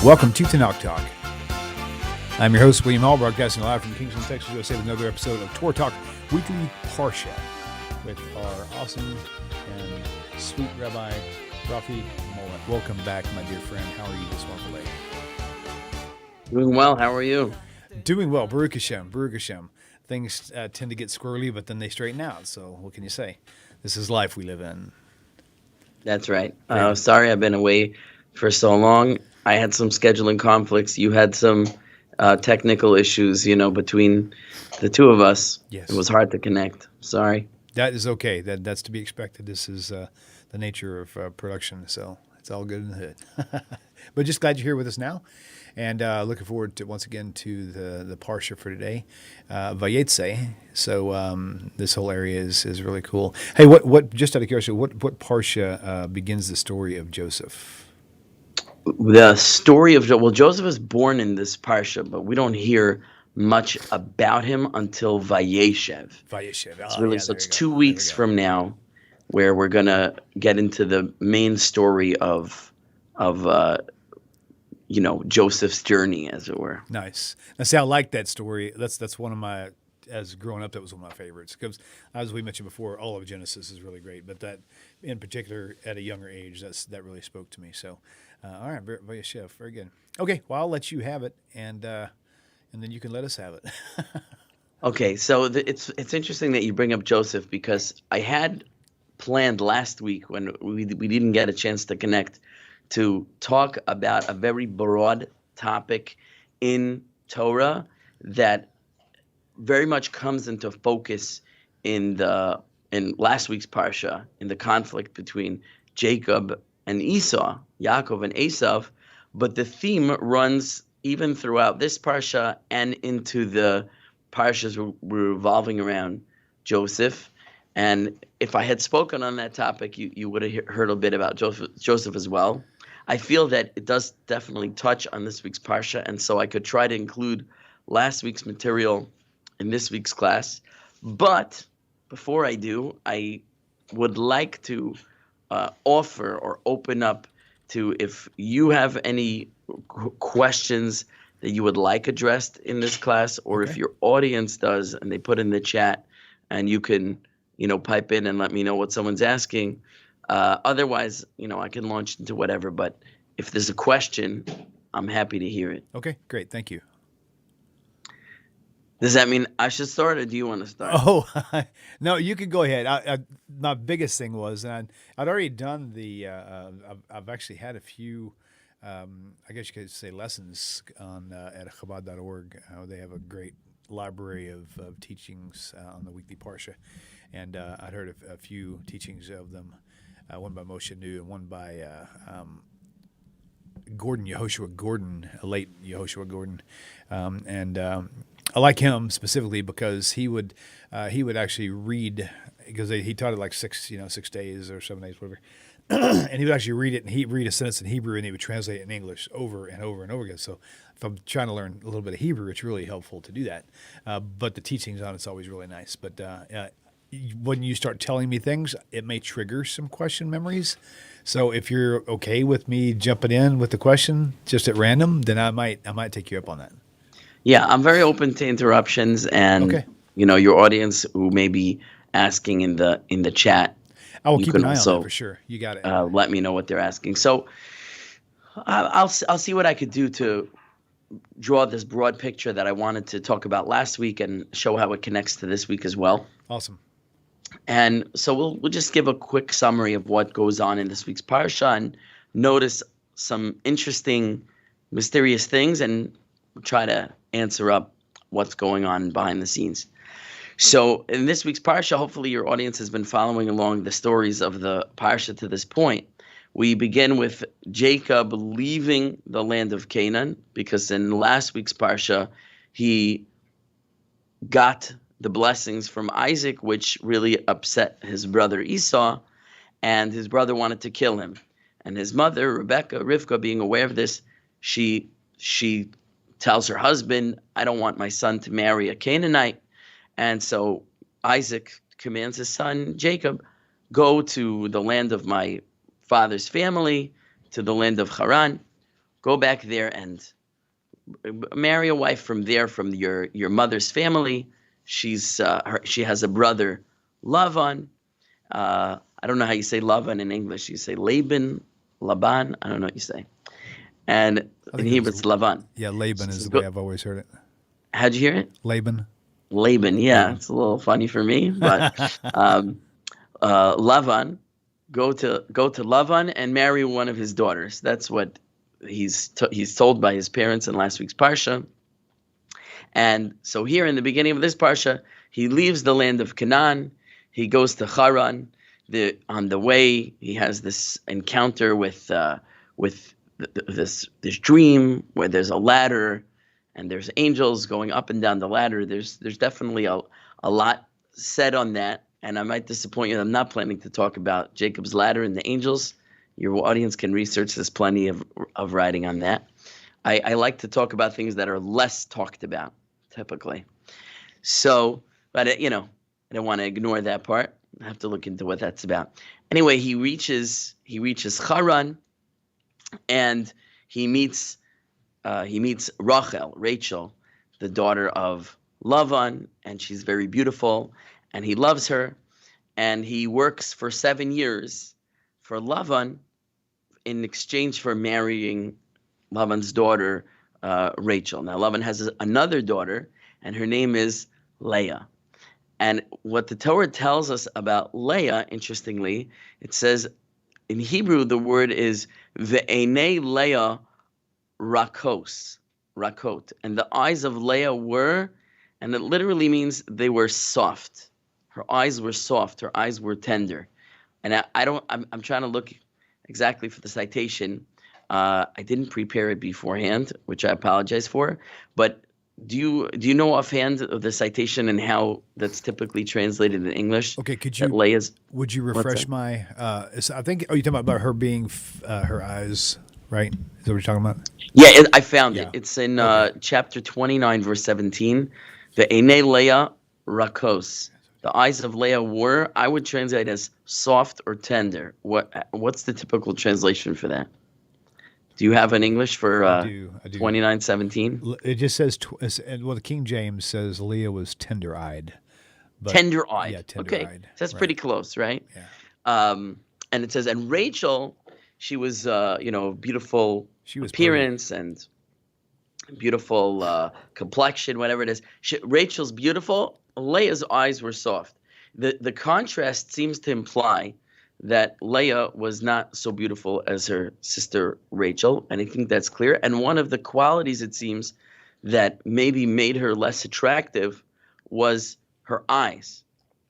Welcome to TaNaCh Talk. I'm your host, William Hall, broadcasting live from Kingsland, Texas, USA, with another episode of Torah Talk Weekly Parsha with our awesome and sweet Rabbi Rafi Mollot. Welcome back, my dear friend. How are you this wonderful day? Doing well. How are you? Doing well. Baruch Hashem. Baruch Hashem. Things tend to get squirrely, but then they straighten out. So what can you say? This is life we live in. That's right. Sorry I've been away for so long. I had some scheduling conflicts. You had some technical issues, between the two of us. Yes. It was hard to connect. Sorry. That is okay. That's to be expected. This is the nature of production, so it's all good in the hood. But just glad you're here with us now, and looking forward to once again to the Parsha for today, Vayeitze. So this whole area is really cool. Hey, what just out of curiosity, what Parsha begins the story of Joseph? The story of Joseph is born in this Parsha, but we don't hear much about him until Vayeshev. So it's 2 weeks from now, where we're gonna get into the main story of Joseph's journey, as it were. Nice. Now, see, I like that story. That's one of my, as growing up, that was one of my favorites. Because, as we mentioned before, all of Genesis is really great, but that, in particular, at a younger age, that really spoke to me. So, all right, very chef, very good. Okay, well, I'll let you have it, and then you can let us have it. Okay, so it's interesting that you bring up Joseph, because I had planned last week, when we didn't get a chance to connect, to talk about a very broad topic in Torah that very much comes into focus in last week's Parsha, in the conflict between Jacob and Esau, Yaakov and Esav, but the theme runs even throughout this Parsha and into the Parshas revolving around Joseph. And if I had spoken on that topic, you would have heard a bit about Joseph as well. I feel that it does definitely touch on this week's Parsha, and so I could try to include last week's material in this week's class. But before I do, I would like to offer or open up to, if you have any questions that you would like addressed in this class, or if your audience does and they put in the chat, and you can pipe in and let me know what someone's asking. Otherwise, I can launch into whatever, but if there's a question, I'm happy to hear it. Okay, great. Thank you. Does that mean I should start, or do you want to start? Oh, no, you can go ahead. My biggest thing was, and I'd already done I've actually had a few, I guess you could say, lessons on at Chabad.org. They have a great library of teachings on the weekly Parsha, and I'd heard a few teachings of them, one by Moshe Nu and one by Yehoshua Gordon, a late Yehoshua Gordon, and I like him specifically because he would actually read, because he taught it like 6 days or 7 days, whatever. And he would actually read it, and he'd read a sentence in Hebrew, and he would translate it in English over and over and over again. So if I'm trying to learn a little bit of Hebrew, it's really helpful to do that. But the teachings on it's always really nice. But when you start telling me things, it may trigger some question memories. So if you're okay with me jumping in with the question just at random, then I might take you up on that. Yeah, I'm very open to interruptions, and your audience who may be asking in the chat. I will keep an eye on that for sure. You got it. Let me know what they're asking. So I'll see what I could do to draw this broad picture that I wanted to talk about last week and show how it connects to this week as well. Awesome. And so we'll just give a quick summary of what goes on in this week's Parsha and notice some interesting, mysterious things, and try to answer up what's going on behind the scenes. So in this week's Parsha, hopefully your audience has been following along the stories of the Parsha to this point. We begin with Jacob leaving the land of Canaan, because in last week's Parsha, he got the blessings from Isaac, which really upset his brother Esau, and his brother wanted to kill him. And his mother, Rivka, being aware of this, she tells her husband, I don't want my son to marry a Canaanite. And so Isaac commands his son, Jacob, go to the land of my father's family, to the land of Haran, go back there and marry a wife from there, from your mother's family. She has a brother, Lavan. I don't know how you say Lavan in English. You say Laban, Laban. I don't know what you say. And in Hebrew, it's Lavan. Yeah, Laban is the way I've always heard it. How'd you hear it? Laban. Laban. Yeah, it's a little funny for me, but Lavan, go to Lavan and marry one of his daughters. That's what he's told by his parents in last week's Parsha. And so here in the beginning of this Parsha, he leaves the land of Canaan. He goes to Haran. On the way, he has this encounter with this dream where there's a ladder and there's angels going up and down the ladder. There's definitely a lot said on that. And I might disappoint you. I'm not planning to talk about Jacob's ladder and the angels. Your audience can research. There's plenty of writing on that. I like to talk about things that are less talked about, typically. So, but I don't want to ignore that part. I have to look into what that's about. Anyway, he reaches Haran, and he meets Rachel, the daughter of Lavan, and she's very beautiful, and he loves her, and he works for 7 years for Lavan in exchange for marrying Lavan's daughter, Rachel. Now, Lavan has another daughter, and her name is Leah. And what the Torah tells us about Leah, interestingly, it says in Hebrew the word is ve'enei Leah rakot, and the eyes of Leah were, and it literally means they were soft. Her eyes were soft. Her eyes were tender. And I'm trying to look exactly for the citation. I didn't prepare it beforehand, which I apologize for. But do you know offhand of the citation and how that's typically translated in English? Okay, would you refresh my? I think. Are you talking about her being her eyes? Right? Is that what you're talking about? Yeah, I found it. It's in chapter 29, verse 17. The Einei Leah Rakos. The eyes of Leah were, I would translate as soft or tender. What's the typical translation for that? Do you have an English for I do. 29:17? It just says, the King James says Leah was tender-eyed. Tender-eyed. Yeah, tender-eyed. Okay, so that's pretty close, right? Yeah. And it says, and Rachel, she was, beautiful appearance and beautiful complexion, whatever it is. Rachel's beautiful. Leah's eyes were soft. The contrast seems to imply that Leah was not so beautiful as her sister Rachel, and I think that's clear. And one of the qualities, it seems, that maybe made her less attractive was her eyes,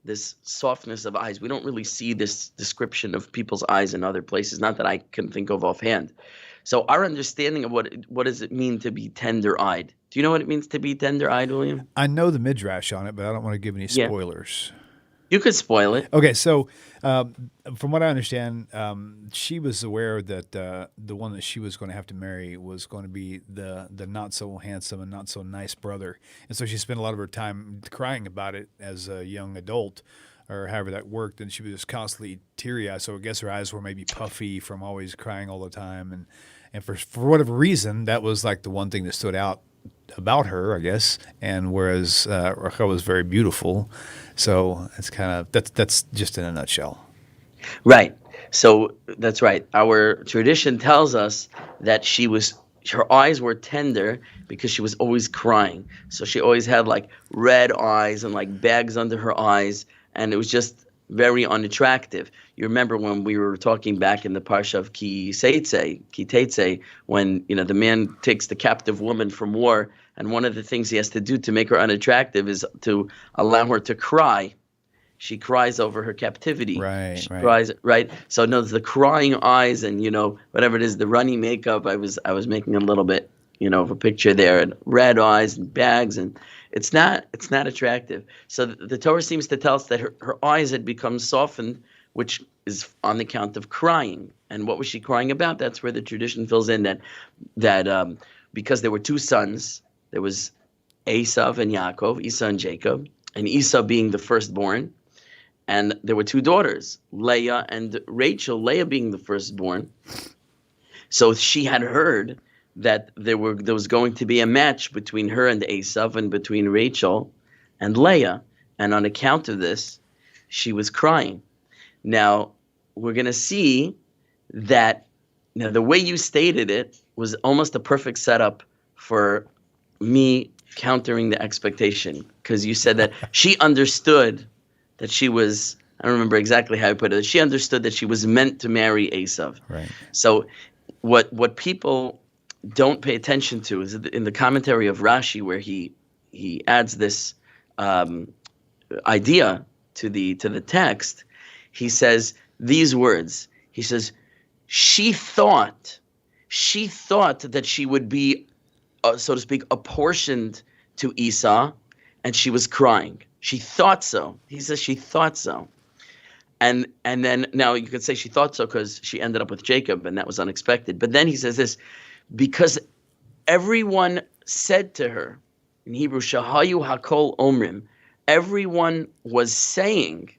this softness of eyes. We don't really see this description of people's eyes in other places, not that I can think of offhand. So our understanding of what does it mean to be tender-eyed? Do you know what it means to be tender-eyed, William? I know the midrash on it, but I don't want to give any spoilers. You could spoil it. Okay, so from what I understand, she was aware that the one that she was going to have to marry was going to be the not so handsome and not so nice brother, and so she spent a lot of her time crying about it as a young adult, or however that worked, and she was just constantly teary-eyed. So I guess her eyes were maybe puffy from always crying all the time, and for whatever reason, that was like the one thing that stood out about her, I guess. And whereas Rachel was very beautiful, so it's kind of that's just in a nutshell. Right. So that's right. Our tradition tells us that her eyes were tender because she was always crying. So she always had like red eyes and like bags under her eyes, and it was just very unattractive. You remember when we were talking back in the Parsha of Ki Teitze, when the man takes the captive woman from war, and one of the things he has to do to make her unattractive is to allow her to cry. She cries over her captivity. Right. Cries, right. So no, the crying eyes and whatever it is, the runny makeup. I was making a little bit of a picture there, and red eyes and bags, and it's not attractive. So the Torah seems to tell us that her eyes had become softened, which is on the count of crying. And what was she crying about? That's where the tradition fills in that because there were two sons, there was Esav and Yaakov, Esau and Jacob, and Esau being the firstborn, and there were two daughters, Leah and Rachel, Leah being the firstborn. So she had heard that there was going to be a match between her and Esav and between Rachel and Leah, and on account of this, she was crying. Now, we're going to see that the way you stated it was almost a perfect setup for me countering the expectation, because you said that she understood that she was, I don't remember exactly how I put it, she understood that she was meant to marry Esav. Right. So what people don't pay attention to is in the commentary of Rashi, where he adds this idea to the text. He says these words. He says, she thought that she would be, so to speak, apportioned to Esau, and she was crying. She thought so. He says she thought so. And then now you could say she thought so because she ended up with Jacob, and that was unexpected. But then he says this, because everyone said to her, in Hebrew, Shahayu Hakol Omrim, everyone was saying,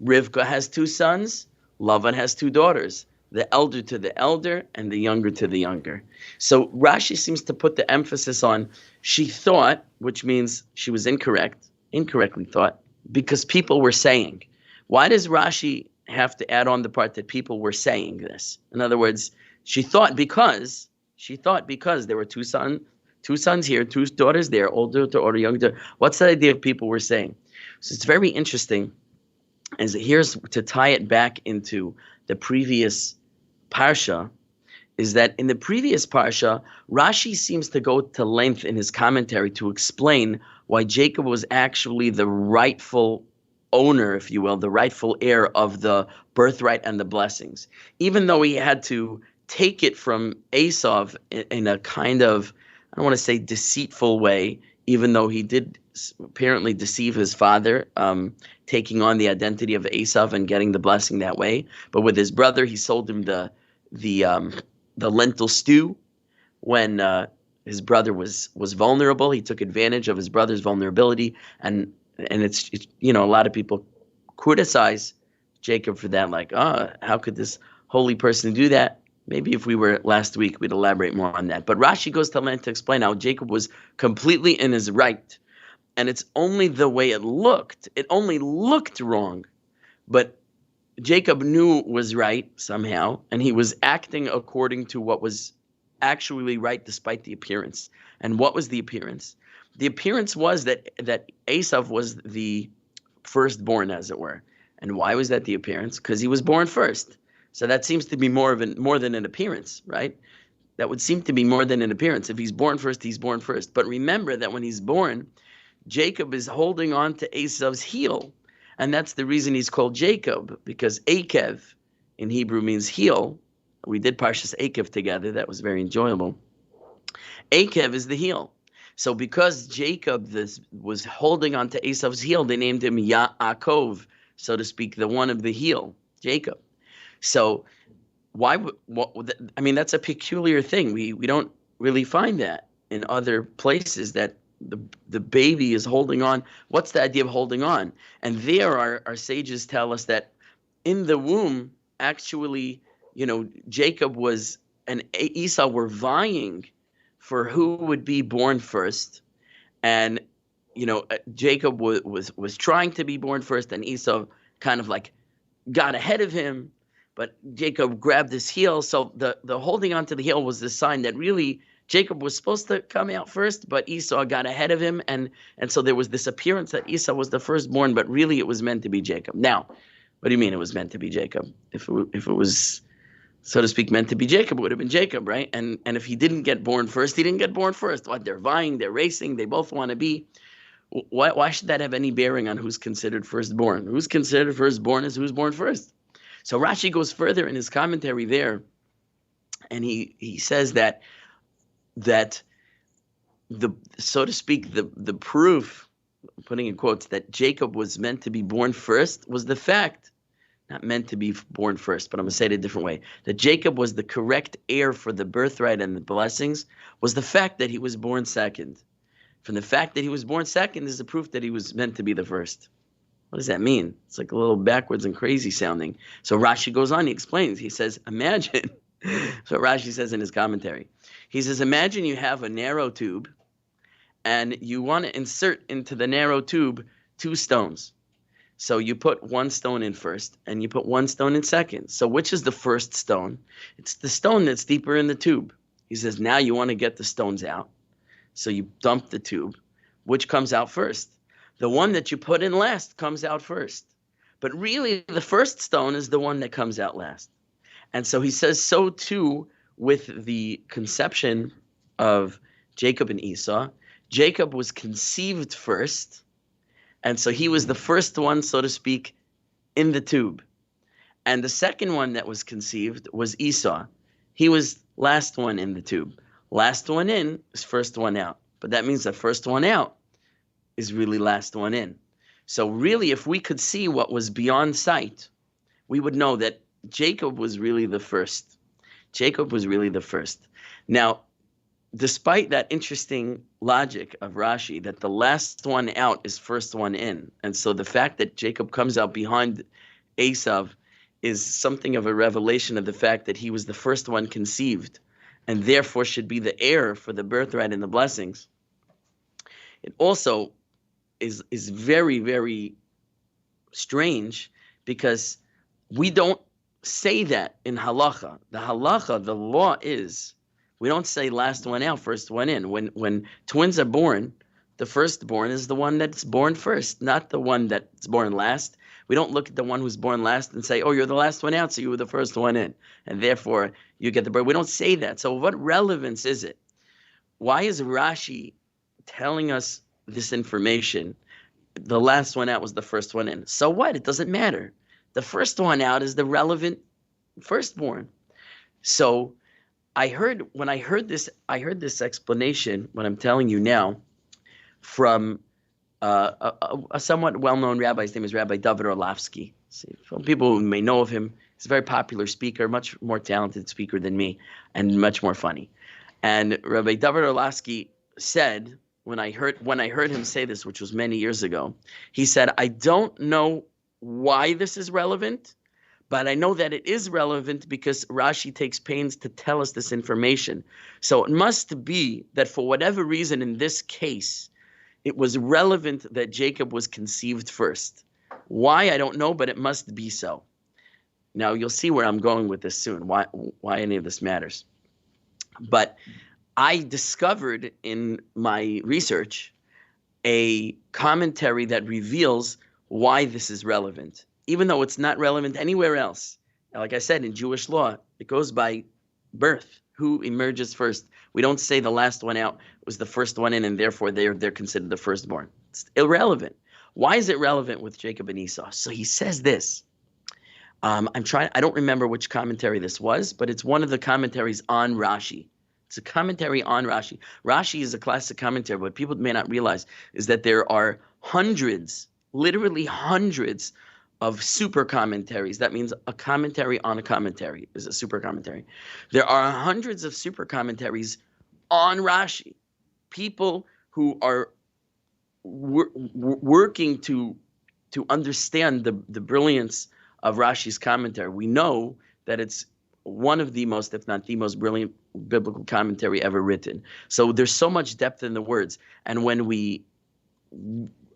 Rivka has 2 sons, Lavan has 2 daughters, the elder to the elder and the younger to the younger. So Rashi seems to put the emphasis on she thought, which means she was incorrectly thought, because people were saying. Why does Rashi have to add on the part that people were saying this? In other words, she thought because there were 2 sons here, 2 daughters there, older to older, younger to. What's the idea of people were saying? So it's very interesting. As here's to tie it back into the previous Parsha, is that in the previous Parsha, Rashi seems to go to length in his commentary to explain why Jacob was actually the rightful owner, if you will, the rightful heir of the birthright and the blessings. Even though he had to take it from Esav in a kind of, I don't want to say deceitful way, even though he did apparently deceive his father, taking on the identity of Esav and getting the blessing that way. But with his brother, he sold him the lentil stew when his brother was vulnerable. He took advantage of his brother's vulnerability, and it's a lot of people criticize Jacob for that, like, how could this holy person do that? Maybe if we were last week, we'd elaborate more on that. But Rashi goes to length to explain how Jacob was completely in his right. And it's only the way it looked. It only looked wrong. But Jacob knew it was right somehow, and he was acting according to what was actually right despite the appearance. And what was the appearance? The appearance was that Esav was the firstborn, as it were. And why was that the appearance? Because he was born first. So that seems to be more than an appearance, right? That would seem to be more than an appearance. If he's born first, he's born first. But remember that when he's born, Jacob is holding on to Esav's heel. And that's the reason he's called Jacob, because Akev in Hebrew means heel. We did Parshas Akev together. That was very enjoyable. Akev is the heel. So because Jacob was holding on to Esav's heel, they named him Yaakov, so to speak, the one of the heel, Jacob. So that's a peculiar thing. We don't really find that in other places, that the baby is holding on. What's the idea of holding on? And there our sages tell us that in the womb, actually, Jacob and Esau were vying for who would be born first. And, Jacob was trying to be born first, and Esau kind of like got ahead of him. But Jacob grabbed his heel, so the holding on to the heel was the sign that really Jacob was supposed to come out first, but Esau got ahead of him, and so there was this appearance that Esau was the firstborn, but really it was meant to be Jacob. Now, what do you mean it was meant to be Jacob? If it was, so to speak, meant to be Jacob, it would have been Jacob, right? And if he didn't get born first, he didn't get born first. What, they're vying, they're racing, they both want to be. Why should that have any bearing on who's considered firstborn? Who's considered firstborn is who's born first. So Rashi goes further in his commentary there, and he says that the, so to speak, the proof, putting in quotes, that Jacob was meant to be born first was the fact, not meant to be born first, but I'm going to say it a different way, that Jacob was the correct heir for the birthright and the blessings was the fact that he was born second. From the fact that he was born second is the proof that he was meant to be the first. What does that mean? It's like a little backwards and crazy sounding. So Rashi goes on, he explains, he says, imagine So Rashi says in his commentary. He says, imagine you have a narrow tube and you want to insert into the narrow tube 2 stones. So you put 1 stone in first and you put 1 stone in second. So which is the first stone? It's the stone that's deeper in the tube. He says, now you want to get the stones out. So you dump the tube. Which comes out first? The one that you put in last comes out first. But really, the first stone is the one that comes out last. And so he says, so too with the conception of Jacob and Esau. Jacob was conceived first, and so he was the first one, so to speak, in the tube. And the second one that was conceived was Esau. He was last one in the tube. Last one in is first one out. But that means the first one out is really last one in. So really, if we could see what was beyond sight, we would know that Jacob was really the first. Jacob was really the first. Now, despite that interesting logic of Rashi, that the last one out is first one in, and so the fact that Jacob comes out behind Esau is something of a revelation of the fact that he was the first one conceived, and therefore should be the heir for the birthright and the blessings. It also is very, very strange because we don't say that in halacha. The halacha, the law is, we don't say last one out, first one in. When twins are born, the firstborn is the one that's born first, not the one that's born last. We don't look at the one who's born last and say, oh, you're the last one out, so you were the first one in, and therefore you get the birth. We don't say that. So what relevance is it? Why is Rashi telling us this information? The last one out was the first one in. So what? It doesn't matter. The first one out is the relevant firstborn. So when I heard this explanation, what I'm telling you now, from a somewhat well-known rabbi. His name is Rabbi David Orlovsky. Some people may know of him. He's a very popular speaker, much more talented speaker than me, and much more funny. And Rabbi David Orlovsky said, when I heard him say this, which was many years ago, he said, I don't know why this is relevant, but I know that it is relevant because Rashi takes pains to tell us this information. So it must be that for whatever reason in this case, it was relevant that Jacob was conceived first. Why, I don't know, but it must be so. Now, you'll see where I'm going with this soon, why any of this matters. But I discovered in my research a commentary that reveals why this is relevant, even though it's not relevant anywhere else. Now, like I said, in Jewish law, it goes by birth, who emerges first. We don't say the last one out was the first one in, and therefore they're considered the firstborn. It's irrelevant. Why is it relevant with Jacob and Esau? So he says this. I don't remember which commentary this was, but it's one of the commentaries on Rashi. It's a commentary on Rashi. Rashi is a classic commentary. What people may not realize is that there are hundreds, literally hundreds, of super commentaries. That means a commentary on a commentary is a super commentary. There are hundreds of super commentaries on Rashi. People who are working to understand the brilliance of Rashi's commentary. We know that it's one of the most, if not the most brilliant biblical commentary ever written. So there's so much depth in the words. And when we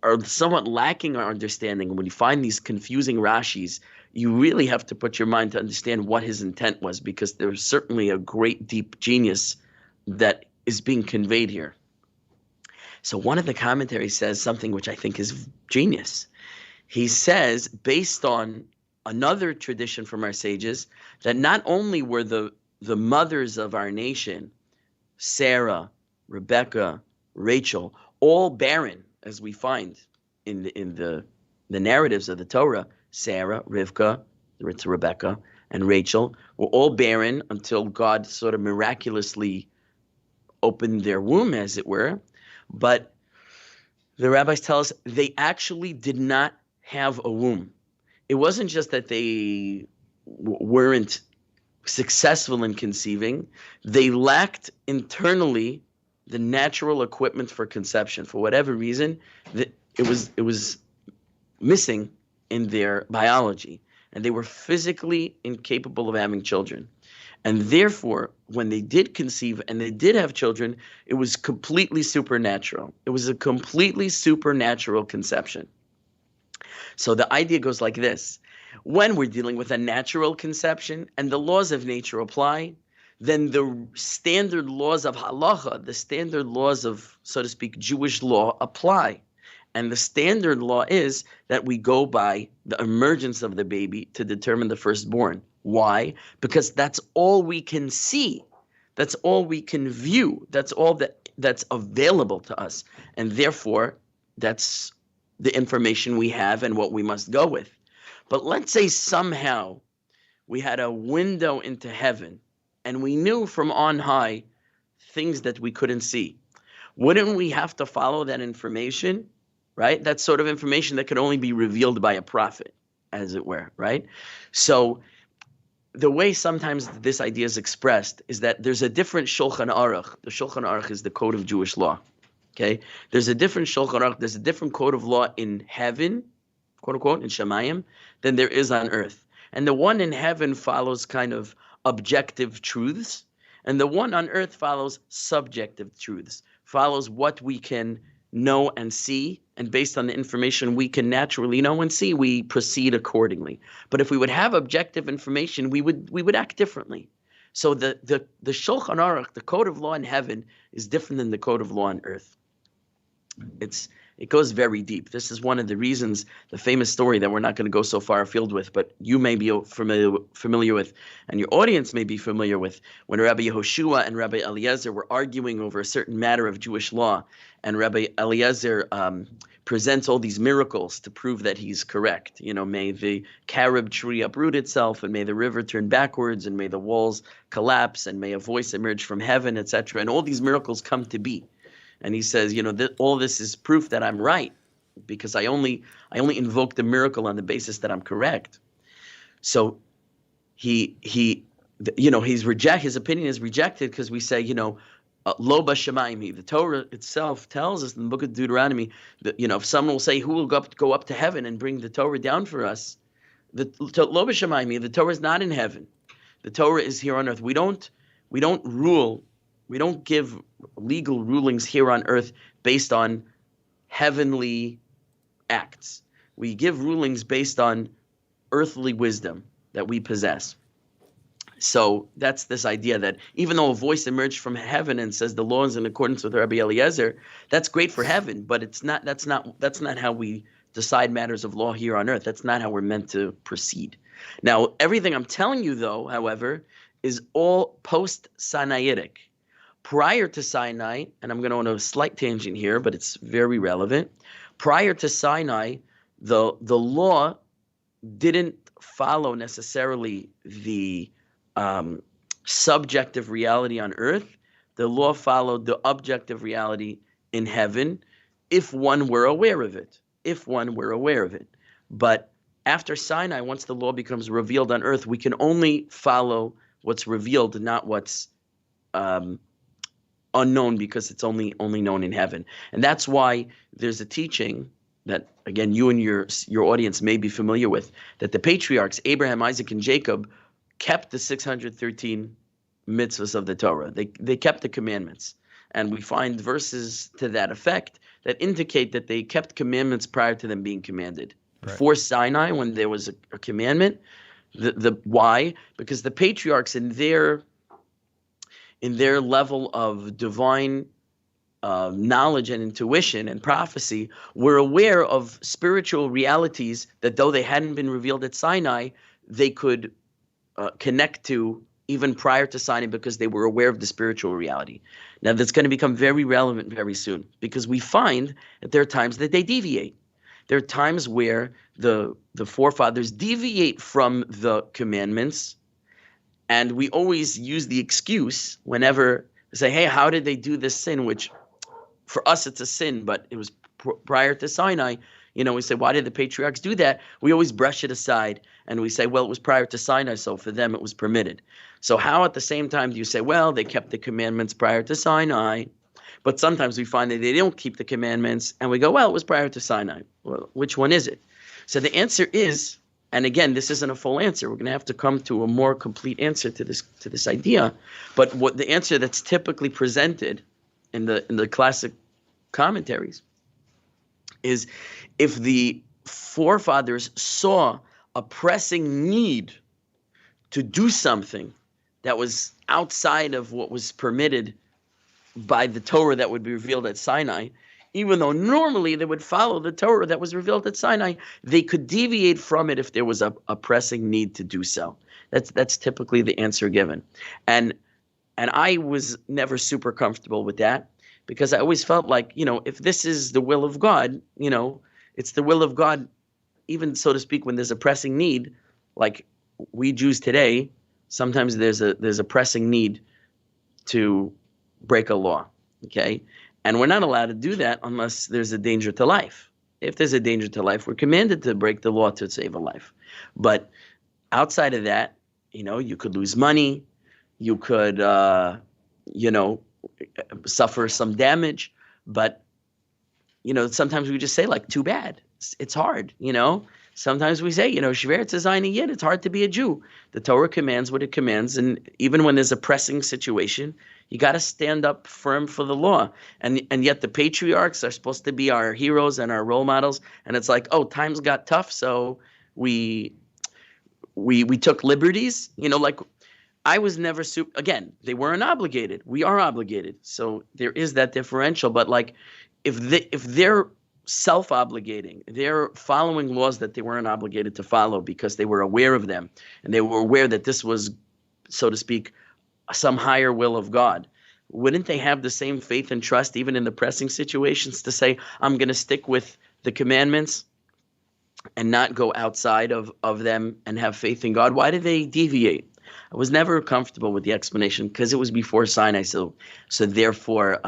are somewhat lacking our understanding, when you find these confusing Rashis, you really have to put your mind to understand what his intent was, because there's certainly a great deep genius that is being conveyed here. So one of the commentaries says something which I think is genius. He says, based on another tradition from our sages, that not only were the mothers of our nation, Sarah, Rebecca, Rachel, all barren, as we find in the narratives of the Torah, Sarah, Rivka, Rebecca, and Rachel were all barren until God sort of miraculously opened their womb, as it were. But the rabbis tell us they actually did not have a womb. It wasn't just that they weren't successful in conceiving. They lacked internally the natural equipment for conception. For whatever reason, it was missing in their biology, and they were physically incapable of having children. And therefore, when they did conceive and they did have children, it was completely supernatural. It was a completely supernatural conception. So the idea goes like this. When we're dealing with a natural conception and the laws of nature apply, then the standard laws of halacha, the standard laws of, so to speak, Jewish law apply. And the standard law is that we go by the emergence of the baby to determine the firstborn. Why? Because that's all we can see. That's all we can view. That's all that's available to us. And therefore, that's the information we have and what we must go with. But let's say somehow we had a window into heaven and we knew from on high things that we couldn't see. Wouldn't we have to follow that information, right? That sort of information that could only be revealed by a prophet, as it were, right? So the way sometimes this idea is expressed is that there's a different Shulchan Aruch. The Shulchan Aruch is the code of Jewish law. Okay, there's a different Shulchan Aruch, there's a different code of law in heaven, quote unquote, in Shemayim, than there is on earth. And the one in heaven follows kind of objective truths, and the one on earth follows subjective truths, follows what we can know and see, and based on the information we can naturally know and see, we proceed accordingly. But if we would have objective information, we would act differently. So the Shulchan Aruch, the code of law in heaven, is different than the code of law on earth. It goes very deep. This is one of the reasons, the famous story that we're not going to go so far afield with, but you may be familiar with, and your audience may be familiar with, when Rabbi Yehoshua and Rabbi Eliezer were arguing over a certain matter of Jewish law, and Rabbi Eliezer presents all these miracles to prove that he's correct. You know, may the carob tree uproot itself, and may the river turn backwards, and may the walls collapse, and may a voice emerge from heaven, etc. And all these miracles come to be. And he says, you know, all this is proof that I'm right, because I only invoke the miracle on the basis that I'm correct. So his opinion is rejected because we say, lo b'shamayim. The Torah itself tells us in the book of Deuteronomy that, if someone will say, who will go up to heaven and bring the Torah down for us? Lo b'shamayim, the Torah is not in heaven. The Torah is here on earth. We don't rule. We don't give legal rulings here on earth based on heavenly acts. We give rulings based on earthly wisdom that we possess. So that's this idea that even though a voice emerged from heaven and says the law is in accordance with Rabbi Eliezer, that's great for heaven, but that's not how we decide matters of law here on earth. That's not how we're meant to proceed. Now, everything I'm telling you, though, however, is all post-Sinaitic. Prior to Sinai, and I'm going to go on a slight tangent here, but it's very relevant. Prior to Sinai, the law didn't follow necessarily the subjective reality on earth. The law followed the objective reality in heaven, if one were aware of it. But after Sinai, once the law becomes revealed on earth, we can only follow what's revealed, not what's unknown, because it's only known in heaven. And that's why there's a teaching that, again, you and your audience may be familiar with, that the patriarchs, Abraham, Isaac, and Jacob, kept the 613 mitzvahs of the Torah. They kept the commandments. And we find verses to that effect that indicate that they kept commandments prior to them being commanded. Right. Before Sinai, when there was a commandment, why? Because the patriarchs in their level of divine knowledge and intuition and prophecy were aware of spiritual realities that, though they hadn't been revealed at Sinai, they could connect to even prior to Sinai, because they were aware of the spiritual reality. Now, that's going to become very relevant very soon, because we find that there are times that they deviate. There are times where the forefathers deviate from the commandments, and we always use the excuse whenever we say, hey, how did they do this sin, which for us it's a sin, but it was prior to Sinai. We say, why did the patriarchs do that? We always brush it aside, and we say, well, it was prior to Sinai, so for them it was permitted. So how at the same time do you say, well, they kept the commandments prior to Sinai, but sometimes we find that they don't keep the commandments, and we go, well, it was prior to Sinai. Well, which one is it? So the answer is and again, this isn't a full answer. We're going to have to come to a more complete answer to this idea. But what the answer that's typically presented in the classic commentaries is, if the forefathers saw a pressing need to do something that was outside of what was permitted by the Torah that would be revealed at Sinai, even though normally they would follow the Torah that was revealed at Sinai, they could deviate from it if there was a pressing need to do so. That's typically the answer given. And I was never super comfortable with that, because I always felt like, if this is the will of God, it's the will of God, even, so to speak, when there's a pressing need, like we Jews today, sometimes there's a pressing need to break a law, okay? And we're not allowed to do that unless there's a danger to life. If there's a danger to life, we're commanded to break the law to save a life. But outside of that, you could lose money, you could, suffer some damage, but, sometimes we just say, like, too bad. It's hard, Sometimes we say, Shver Tzayin Yid, it's hard to be a Jew. The Torah commands what it commands, and even when there's a pressing situation, you got to stand up firm for the law. And yet the patriarchs are supposed to be our heroes and our role models, and it's like, oh, times got tough, so we took liberties. Like, I was never again, they weren't obligated. We are obligated. So there is that differential. But like, if they're self-obligating, they're following laws that they weren't obligated to follow because they were aware of them, and they were aware that this was, so to speak, some higher will of God, wouldn't they have the same faith and trust even in the pressing situations to say, I'm going to stick with the commandments and not go outside of them and have faith in God? Why did they deviate? I was never comfortable with the explanation because it was before Sinai. So therefore,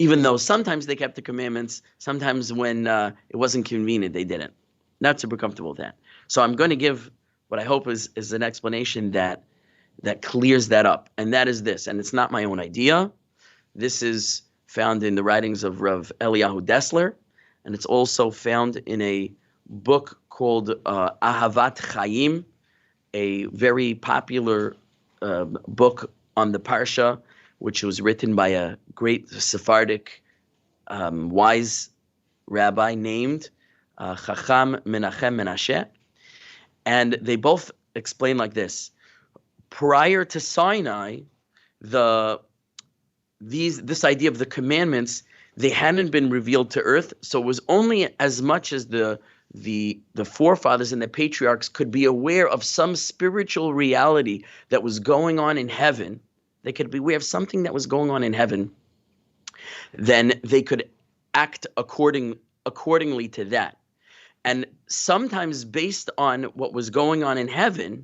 even though sometimes they kept the commandments, sometimes when it wasn't convenient, they didn't. Not super comfortable with that. So I'm going to give what I hope is an explanation that clears that up. And that is this, and it's not my own idea. This is found in the writings of Rav Eliyahu Dessler, and it's also found in a book called Ahavat Chaim, a very popular book on the Parsha, which was written by a great Sephardic wise rabbi named Chacham Menachem Menashe. And they both explain like this. Prior to Sinai, this idea of the commandments, they hadn't been revealed to earth, so it was only as much as the forefathers and the patriarchs could be aware of some spiritual reality that was going on in heaven. They could be aware of something that was going on in heaven. Then they could act accordingly to that. And sometimes based on what was going on in heaven,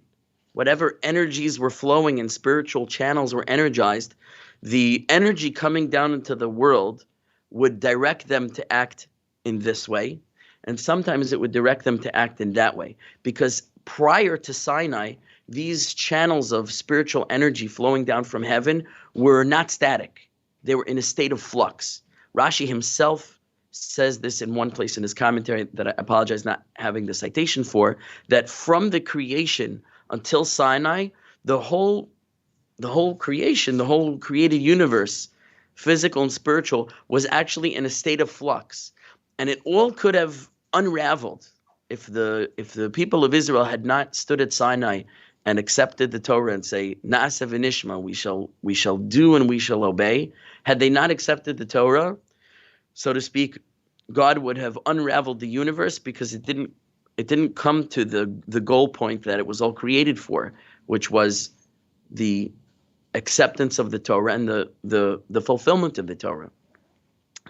whatever energies were flowing and spiritual channels were energized, the energy coming down into the world would direct them to act in this way. And sometimes it would direct them to act in that way. Because prior to Sinai, these channels of spiritual energy flowing down from heaven were not static. They were in a state of flux. Rashi himself says this in one place in his commentary that I apologize not having the citation for, that from the creation until Sinai, the whole creation, the whole created universe, physical and spiritual, was actually in a state of flux. And it all could have unraveled if the people of Israel had not stood at Sinai and accepted the Torah and say, Na'aseh v'nishma, we shall do and we shall obey. Had they not accepted the Torah, so to speak, God would have unraveled the universe, because it didn't come to the goal point that it was all created for, which was the acceptance of the Torah and the fulfillment of the Torah.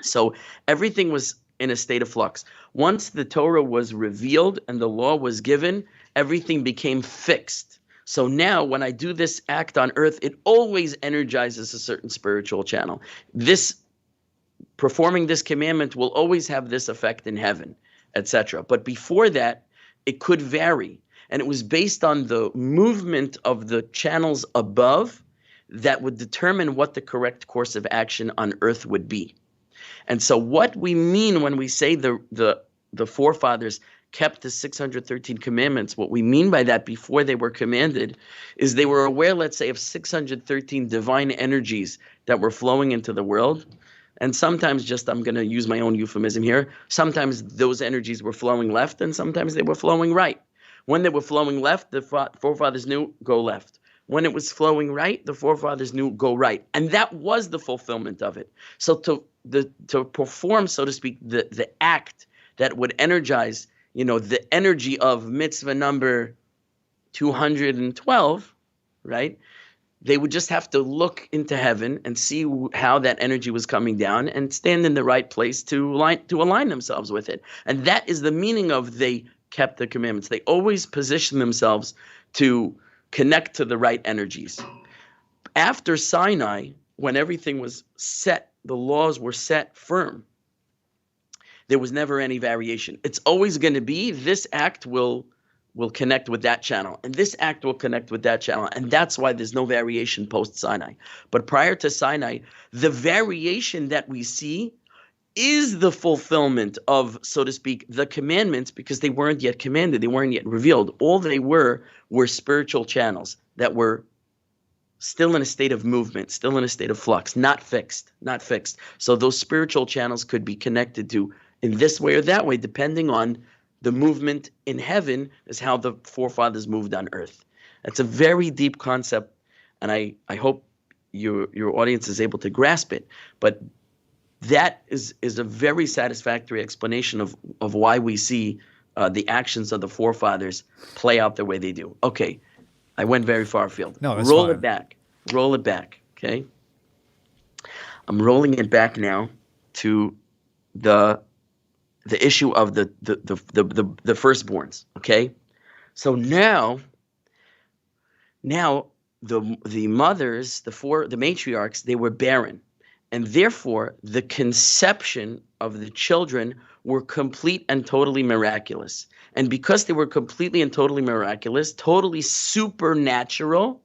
So everything was in a state of flux. Once the Torah was revealed and the law was given, everything became fixed. So now when I do this act on earth, it always energizes a certain spiritual channel. Performing this commandment will always have this effect in heaven, etc. But before that, it could vary. And it was based on the movement of the channels above that would determine what the correct course of action on earth would be. And so what we mean when we say the forefathers kept the 613 commandments, what we mean by that before they were commanded is they were aware, let's say, of 613 divine energies that were flowing into the world. And sometimes, just I'm going to use my own euphemism here, sometimes those energies were flowing left and sometimes they were flowing right. When they were flowing left, the forefathers knew, go left. When it was flowing right, the forefathers knew, go right. And that was the fulfillment of it. So to perform, so to speak, the act that would energize, the energy of mitzvah number 212, right? They would just have to look into heaven and see how that energy was coming down and stand in the right place to align themselves with it. And that is the meaning of they kept the commandments. They always position themselves to connect to the right energies. After Sinai, when everything was set, the laws were set firm, there was never any variation. It's always going to be this act will connect with that channel, and this act will connect with that channel, and that's why there's no variation post-Sinai. But prior to Sinai, the variation that we see is the fulfillment of, so to speak, the commandments, because they weren't yet commanded, they weren't yet revealed. All they were spiritual channels that were still in a state of movement, still in a state of flux, not fixed. So those spiritual channels could be connected to in this way or that way, depending on the movement in heaven is how the forefathers moved on earth. That's a very deep concept, and I hope your audience is able to grasp it. But that is a very satisfactory explanation of why we see the actions of the forefathers play out the way they do. Okay, I went very far afield. No, that's Roll fine. Roll it back, okay? I'm rolling it back now to the issue of the firstborns, okay? So now the mothers, the matriarchs, they were barren, and therefore the conception of the children were complete and totally miraculous. And because they were completely and totally miraculous, totally supernatural,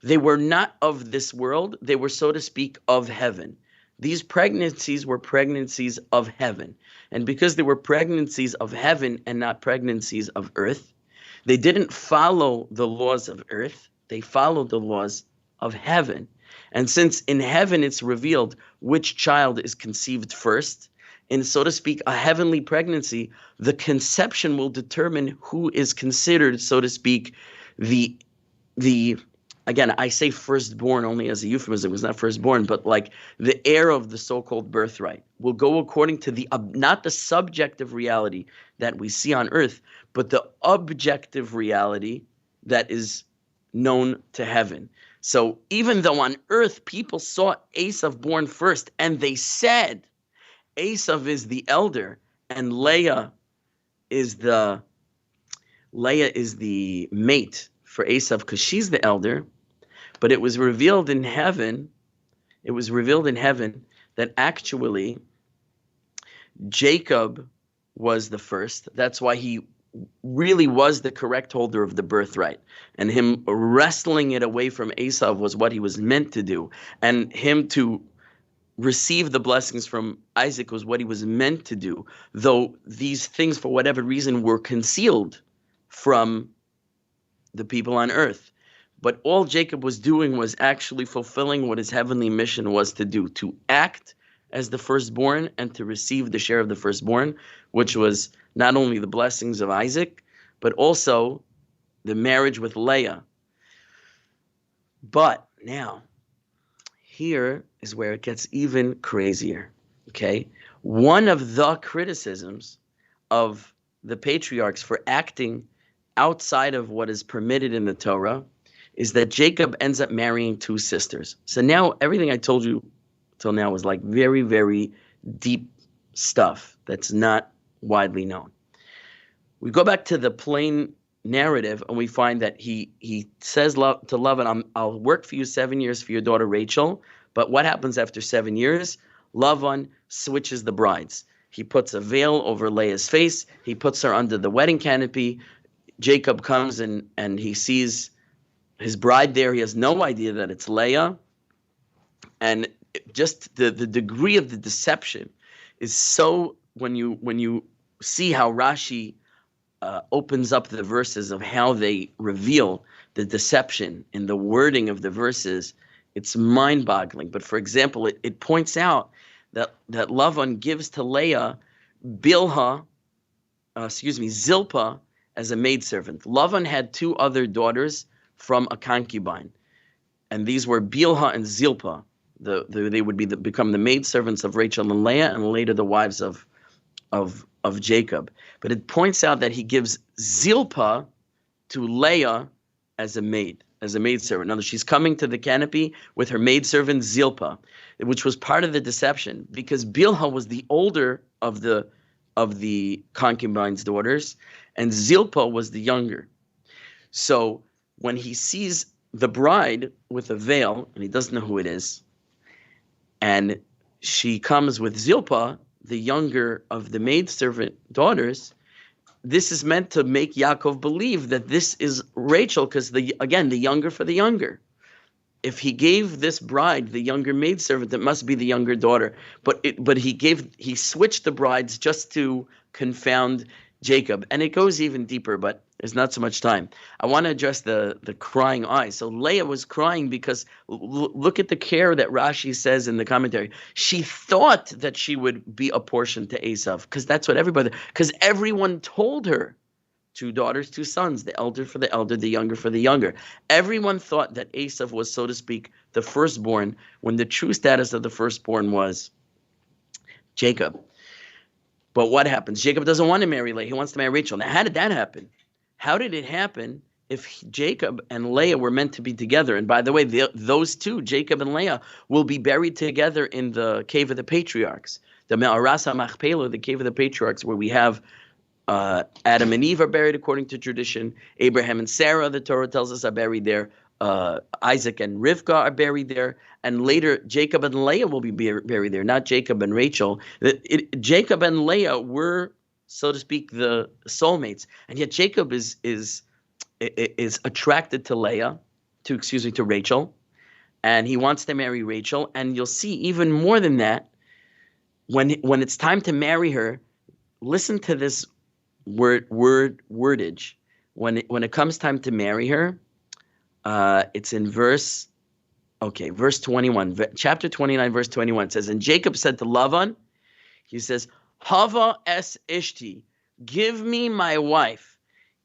they were not of this world. They were, so to speak, of heaven. These pregnancies were pregnancies of heaven. And because they were pregnancies of heaven and not pregnancies of earth, they didn't follow the laws of earth. They followed the laws of heaven. And since in heaven it's revealed which child is conceived first, in, so to speak, a heavenly pregnancy, the conception will determine who is considered, so to speak, the again, I say firstborn only as a euphemism. It was not firstborn, but like the heir of the so-called birthright will go according to not the subjective reality that we see on earth, but the objective reality that is known to heaven. So even though on earth people saw Esav born first, and they said Esav is the elder and Leah is the mate for Esav because she's the elder, but it was revealed in heaven. It was revealed in heaven that actually Jacob was the first. That's why he really was the correct holder of the birthright. And him wrestling it away from Esav was what he was meant to do. And him to receive the blessings from Isaac was what he was meant to do. Though these things, for whatever reason, were concealed from the people on earth. But all Jacob was doing was actually fulfilling what his heavenly mission was to do, to act as the firstborn and to receive the share of the firstborn, which was not only the blessings of Isaac, but also the marriage with Leah. But now, here is where it gets even crazier, okay? One of the criticisms of the patriarchs for acting outside of what is permitted in the Torah is that Jacob ends up marrying two sisters. So now everything I told you till now was like very, very deep stuff that's not widely known. We go back to the plain narrative and we find that he says to Lavan, I'll work for you 7 years for your daughter Rachel, but what happens after 7 years? Lavan switches the brides. He puts a veil over Leah's face. He puts her under the wedding canopy. Jacob comes and he sees his bride there. He has no idea that it's Leah. And just the degree of the deception is so, when you see how Rashi opens up the verses of how they reveal the deception in the wording of the verses, it's mind-boggling. But for example, it points out that Lavan gives to Leah Zilpah as a maidservant. Lavan had two other daughters from a concubine, and these were Bilhah and Zilpah. They would become the maidservants of Rachel and Leah, and later the wives of Jacob. But it points out that he gives Zilpah to Leah as a maidservant. Now, she's coming to the canopy with her maidservant Zilpah, which was part of the deception, because Bilhah was the older of the concubine's daughters, and Zilpah was the younger. So when he sees the bride with a veil, and he doesn't know who it is, and she comes with Zilpah, the younger of the maidservant daughters, this is meant to make Yaakov believe that this is Rachel, because the younger for the younger. If he gave this bride the younger maidservant, it must be the younger daughter. But he switched the brides just to confound Jacob. And it goes even deeper, but there's not so much time. I want to address the crying eyes. So Leah was crying because look at the care that Rashi says in the commentary. She thought that she would be apportioned to Esav, because everyone told her, 2 daughters, 2 sons, the elder for the elder, the younger for the younger. Everyone thought that Esav was, so to speak, the firstborn, when the true status of the firstborn was Jacob. But what happens? Jacob doesn't want to marry Leah. He wants to marry Rachel. Now, how did that happen? How did it happen if Jacob and Leah were meant to be together? And by the way, those two, Jacob and Leah, will be buried together in the cave of the patriarchs, the Me'aras HaMachpelah, the cave of the patriarchs, where we have Adam and Eve are buried according to tradition. Abraham and Sarah, the Torah tells us, are buried there. Isaac and Rivka are buried there. And later, Jacob and Leah will be buried there, not Jacob and Rachel. Jacob and Leah were, so to speak, the soulmates. And yet Jacob is attracted to to Rachel. And he wants to marry Rachel. And you'll see even more than that, when it's time to marry her, listen to this wordage. When it comes time to marry her, it's in verse 21, chapter 29, verse 21. It says, and Jacob said to Lavan, he says, Hava es ishti, give me my wife,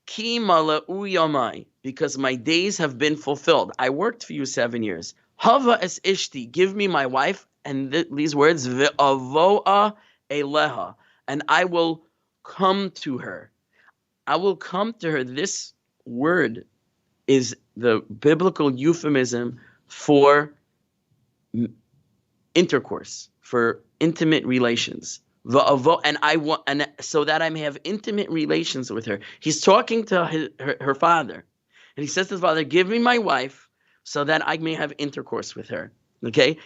ki mala'u yamai, because my days have been fulfilled. I worked for you 7 years. Hava es ishti, give me my wife, and these words, ve'avoa eleha, and I will come to her. I will come to her. This word is the biblical euphemism for intercourse, for intimate relations. And so that I may have intimate relations with her. He's talking to her father, and he says to his father, "Give me my wife, so that I may have intercourse with her." Okay,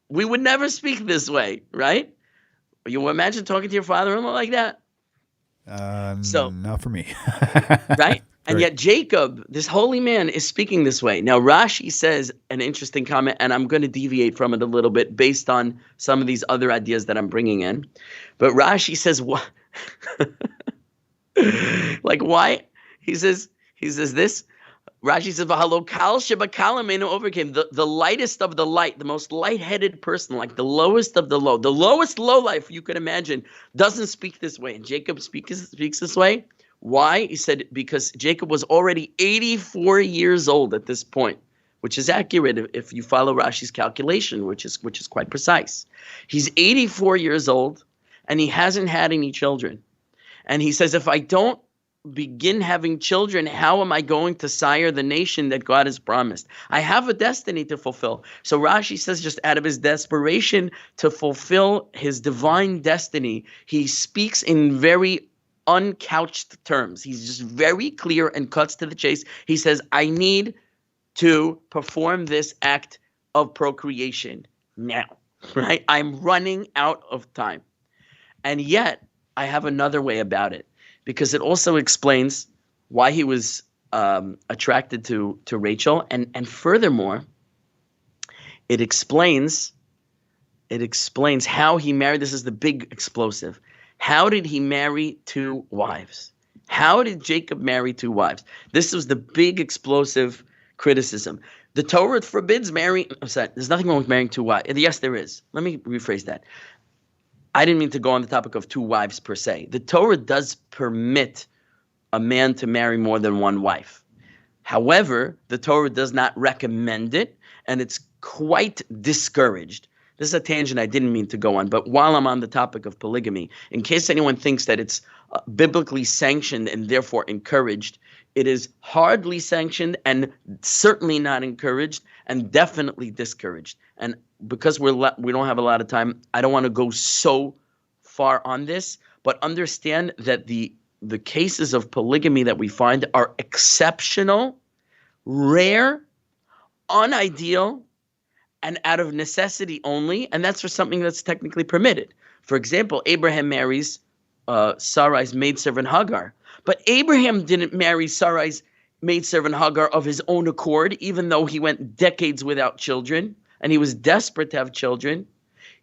we would never speak this way, right? You imagine talking to your father-in-law like that? Not for me. Right? And yet Jacob, this holy man, is speaking this way. Now Rashi says an interesting comment, and I'm going to deviate from it a little bit based on some of these other ideas that I'm bringing in. But Rashi says, what? Like, why? He says this. Rashi says, "V'halokal shebakalamenu overcame the lightest of the light, the most light-headed person, like the lowest of the lowest low life you could imagine, doesn't speak this way." And Jacob speaks this way. Why? He said because Jacob was already 84 years old at this point, which is accurate if you follow Rashi's calculation, which is quite precise. He's 84 years old, and he hasn't had any children. And he says, if I don't begin having children, how am I going to sire the nation that God has promised? I have a destiny to fulfill. So Rashi says, just out of his desperation to fulfill his divine destiny, he speaks in very uncouched terms. He's just very clear and cuts to the chase. He says, I need to perform this act of procreation now, right? I'm running out of time. And yet I have another way about it, because it also explains why he was attracted to Rachel, and furthermore, it explains how he married. This is the big explosive. How did he marry 2 wives? How did Jacob marry 2 wives? This was the big explosive criticism. The Torah forbids marrying. There's nothing wrong with marrying 2 wives. Yes, there is. Let me rephrase that. I didn't mean to go on the topic of 2 wives per se. The Torah does permit a man to marry more than 1 wife. However, the Torah does not recommend it, and it's quite discouraged. This is a tangent I didn't mean to go on, but while I'm on the topic of polygamy, in case anyone thinks that it's biblically sanctioned and therefore encouraged, it is hardly sanctioned and certainly not encouraged and definitely discouraged. And because we don't have a lot of time, I don't want to go so far on this, but understand that the cases of polygamy that we find are exceptional, rare, unideal, and out of necessity only, and that's for something that's technically permitted. For example, Abraham marries Sarai's maidservant Hagar, but Abraham didn't marry Sarai's maidservant Hagar of his own accord, even though he went decades without children, and he was desperate to have children.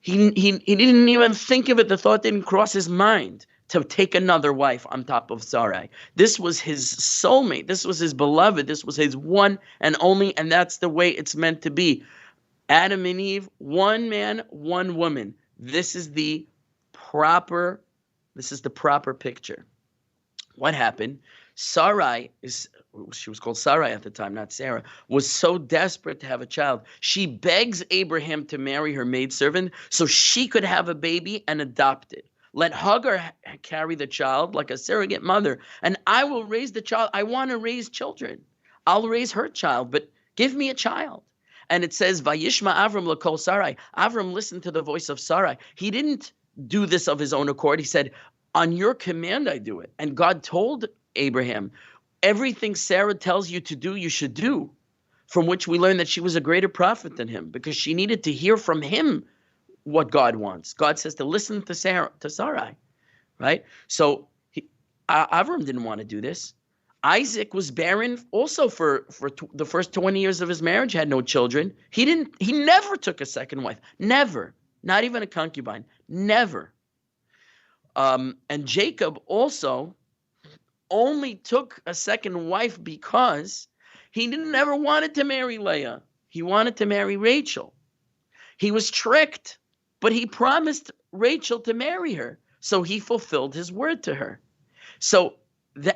He didn't even think of it. The thought didn't cross his mind to take another wife on top of Sarai. This was his soulmate. This was his beloved. This was his one and only, and that's the way it's meant to be. Adam and Eve, 1 man, 1 woman. This is the proper picture. What happened? Sarai she was called Sarai at the time, not Sarah, was so desperate to have a child. She begs Abraham to marry her maidservant so she could have a baby and adopt it. Let Hagar carry the child like a surrogate mother, and I will raise the child. I want to raise children. I'll raise her child, but give me a child. And it says, Vayishma Avram l'kol Sarai. Avram listened to the voice of Sarai. He didn't do this of his own accord. He said, on your command I do it. And God told Abraham, everything Sarah tells you to do, you should do. From which we learn that she was a greater prophet than him, because she needed to hear from him what God wants. God says to listen to Sarai, right? So Avram didn't want to do this. Isaac was barren also for the first 20 years of his marriage, had no children. He never took a second wife. Never. Not even a concubine. Never. And Jacob also only took a second wife because he never wanted to marry Leah. He wanted to marry Rachel. He was tricked, but he promised Rachel to marry her. So he fulfilled his word to her. So the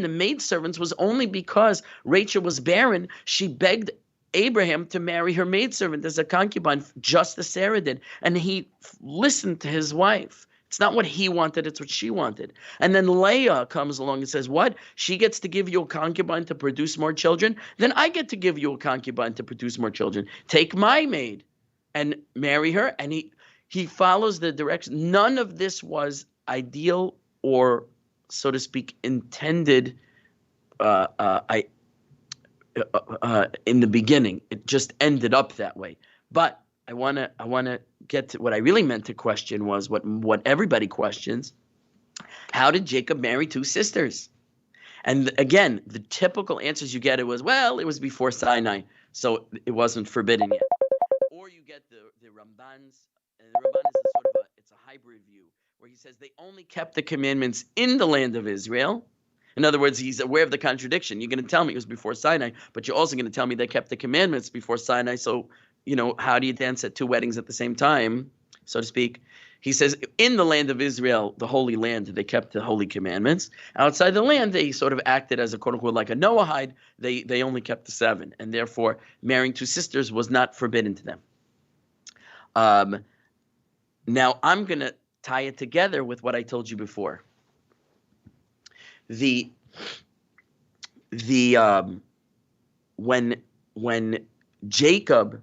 maidservants was only because Rachel was barren. She begged Abraham to marry her maidservant as a concubine, just as Sarah did. And he listened to his wife. It's not what he wanted, it's what she wanted. And then Leah comes along and says, what? She gets to give you a concubine to produce more children? Then I get to give you a concubine to produce more children. Take my maid and marry her. And he follows the direction. None of this was ideal or, so to speak, intended in the beginning. It just ended up that way. But I want to get to what I really meant to question was what everybody questions. How did Jacob marry 2 sisters? And again, the typical answers you get, it was before Sinai, so it wasn't forbidden yet. Or you get the Ramban's, and the Ramban is it's a hybrid view, where he says they only kept the commandments in the land of Israel. In other words, he's aware of the contradiction. You're going to tell me it was before Sinai, but you're also going to tell me they kept the commandments before Sinai, so how do you dance at 2 weddings at the same time, so to speak? He says, in the land of Israel, the Holy Land, they kept the holy commandments. Outside the land, they sort of acted as a quote-unquote like a Noahide. They only kept the 7, and therefore marrying 2 sisters was not forbidden to them. Now, I'm going to tie it together with what I told you before. When Jacob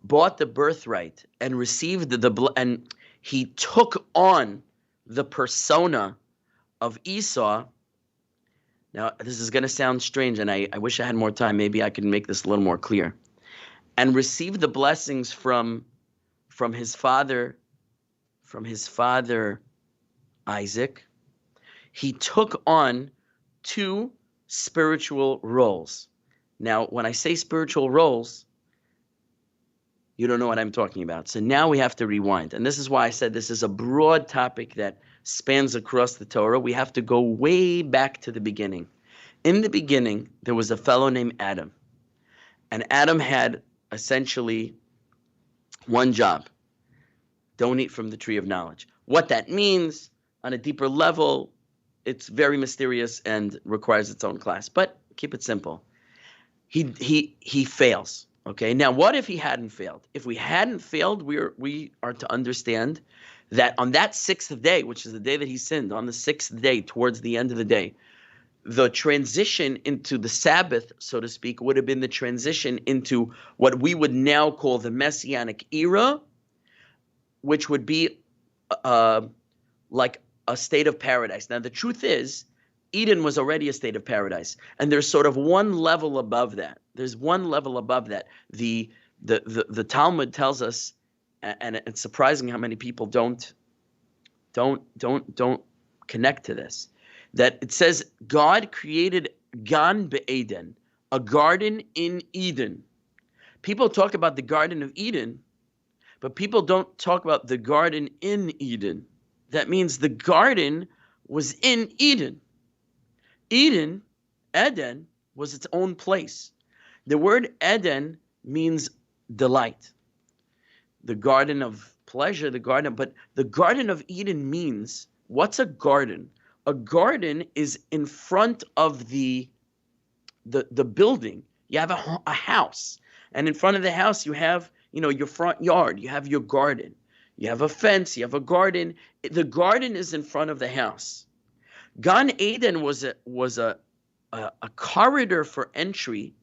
bought the birthright and received and he took on the persona of Esau. Now, this is going to sound strange, and I wish I had more time. Maybe I can make this a little more clear. And received the blessings from his father Isaac. He took on 2 spiritual roles. Now, when I say spiritual roles, you don't know what I'm talking about. So now we have to rewind. And this is why I said this is a broad topic that spans across the Torah. We have to go way back to the beginning. In the beginning, there was a fellow named Adam. And Adam had essentially one job: don't eat from the tree of knowledge. What that means on a deeper level, it's very mysterious and requires its own class. But keep it simple. He fails. Okay. Now, what if he hadn't failed? If we hadn't failed, we are to understand that on that sixth day, which is the day that he sinned, on the sixth day, towards the end of the day, the transition into the Sabbath, so to speak, would have been the transition into what we would now call the Messianic era, which would be like a state of paradise. Now, the truth is, Eden was already a state of paradise, and there's sort of one level above that. There's one level above that. The Talmud tells us, and it's surprising how many people don't connect to this, that it says God created Gan Be'eden, a garden in Eden. People talk about the Garden of Eden, but people don't talk about the garden in Eden. That means the garden was in Eden. Eden, Eden, was its own place. The word Eden means delight. The garden of pleasure, but the Garden of Eden means, what's a garden? A garden is in front of the building. You have a house, and in front of the house you have, your front yard. You have your garden. You have a fence. You have a garden. The garden is in front of the house. Gan Eden was a corridor for entry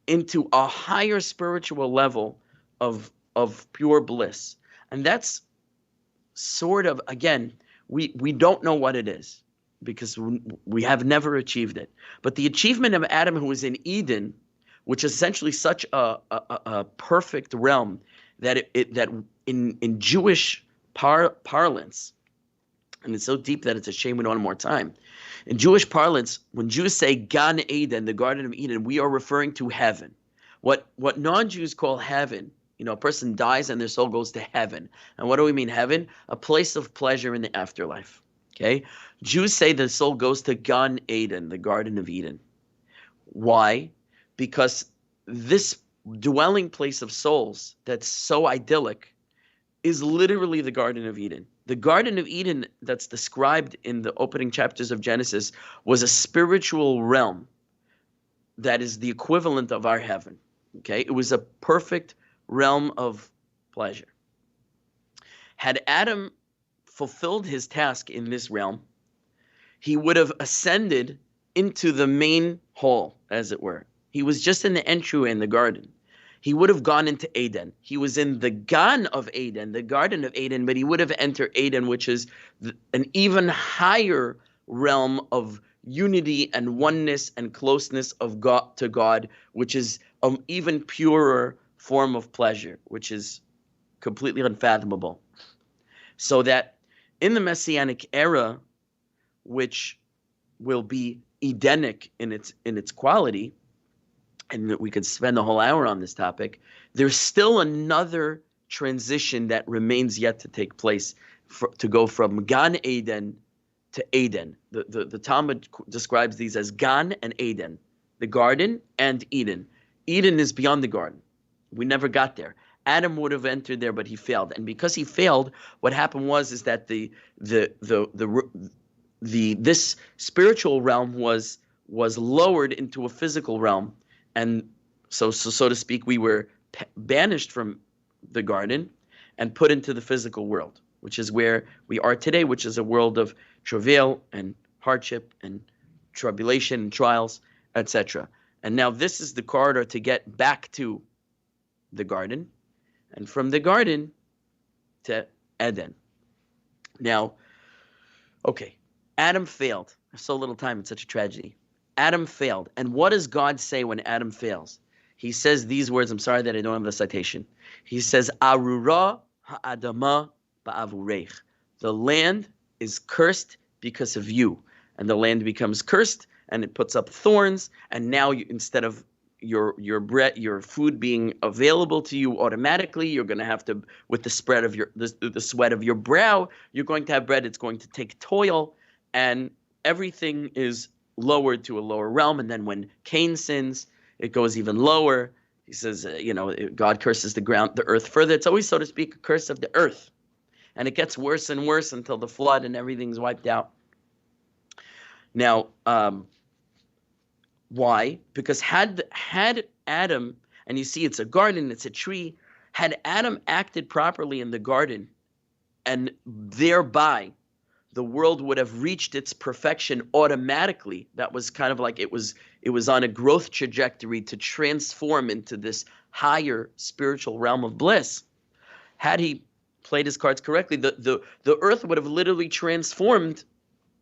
into a higher spiritual level of pure bliss, and that's sort of, again, we don't know what it is, because we have never achieved it. But the achievement of Adam, who was in Eden, which is essentially such a perfect realm that that in Jewish parlance, and it's so deep that it's a shame we don't have more time. In Jewish parlance, when Jews say Gan Eden, the Garden of Eden, we are referring to heaven. What non-Jews call heaven, a person dies and their soul goes to heaven. And what do we mean heaven? A place of pleasure in the afterlife. Okay? Jews say the soul goes to Gan Eden, the Garden of Eden. Why? Because this dwelling place of souls that's so idyllic is literally the Garden of Eden. The Garden of Eden that's described in the opening chapters of Genesis was a spiritual realm that is the equivalent of our heaven. Okay? It was a perfect realm of pleasure. Had Adam fulfilled his task in this realm, he would have ascended into the main hall, as it were. He was just in the entryway in the garden. He would have gone into Eden. He was in the Gan of Eden, the Garden of Eden, but he would have entered Eden, which is an even higher realm of unity and oneness and closeness of God to God, which is an even purer form of pleasure, which is completely unfathomable. So that in the Messianic era, which will be Edenic in its quality, and we could spend a whole hour on this topic, there's still another transition that remains yet to take place to go from Gan Eden to Eden. The Talmud describes these as Gan and Eden, the garden and Eden. Eden is beyond the garden. We never got there. Adam would have entered there, but he failed. And because he failed, what happened was that this spiritual realm was lowered into a physical realm. And so to speak, we were banished from the garden and put into the physical world, which is where we are today, which is a world of travail and hardship and tribulation and trials, etc. And now this is the corridor to get back to the garden, and from the garden to Eden. Now, okay, Adam failed. I have so little time, it's such a tragedy. Adam failed. And what does God say when Adam fails? He says these words. I'm sorry that I don't have the citation. He says, Arura ha'adama ba'avureich. The land is cursed because of you. And the land becomes cursed, and it puts up thorns. And now, instead of your food being available to you automatically. You're going to have to, with the spread of the sweat of your brow, you're going to have bread. It's going to take toil, and everything is lowered to a lower realm. And then when Cain sins, it goes even lower. He says, God curses the earth further. It's always, so to speak, a curse of the earth. And it gets worse and worse until the flood and everything's wiped out. Now, why? Because had Adam, and you see it's a garden, it's a tree, had Adam acted properly in the garden, and thereby the world would have reached its perfection automatically. That was kind of like it was on a growth trajectory to transform into this higher spiritual realm of bliss. Had he played his cards correctly, the earth would have literally transformed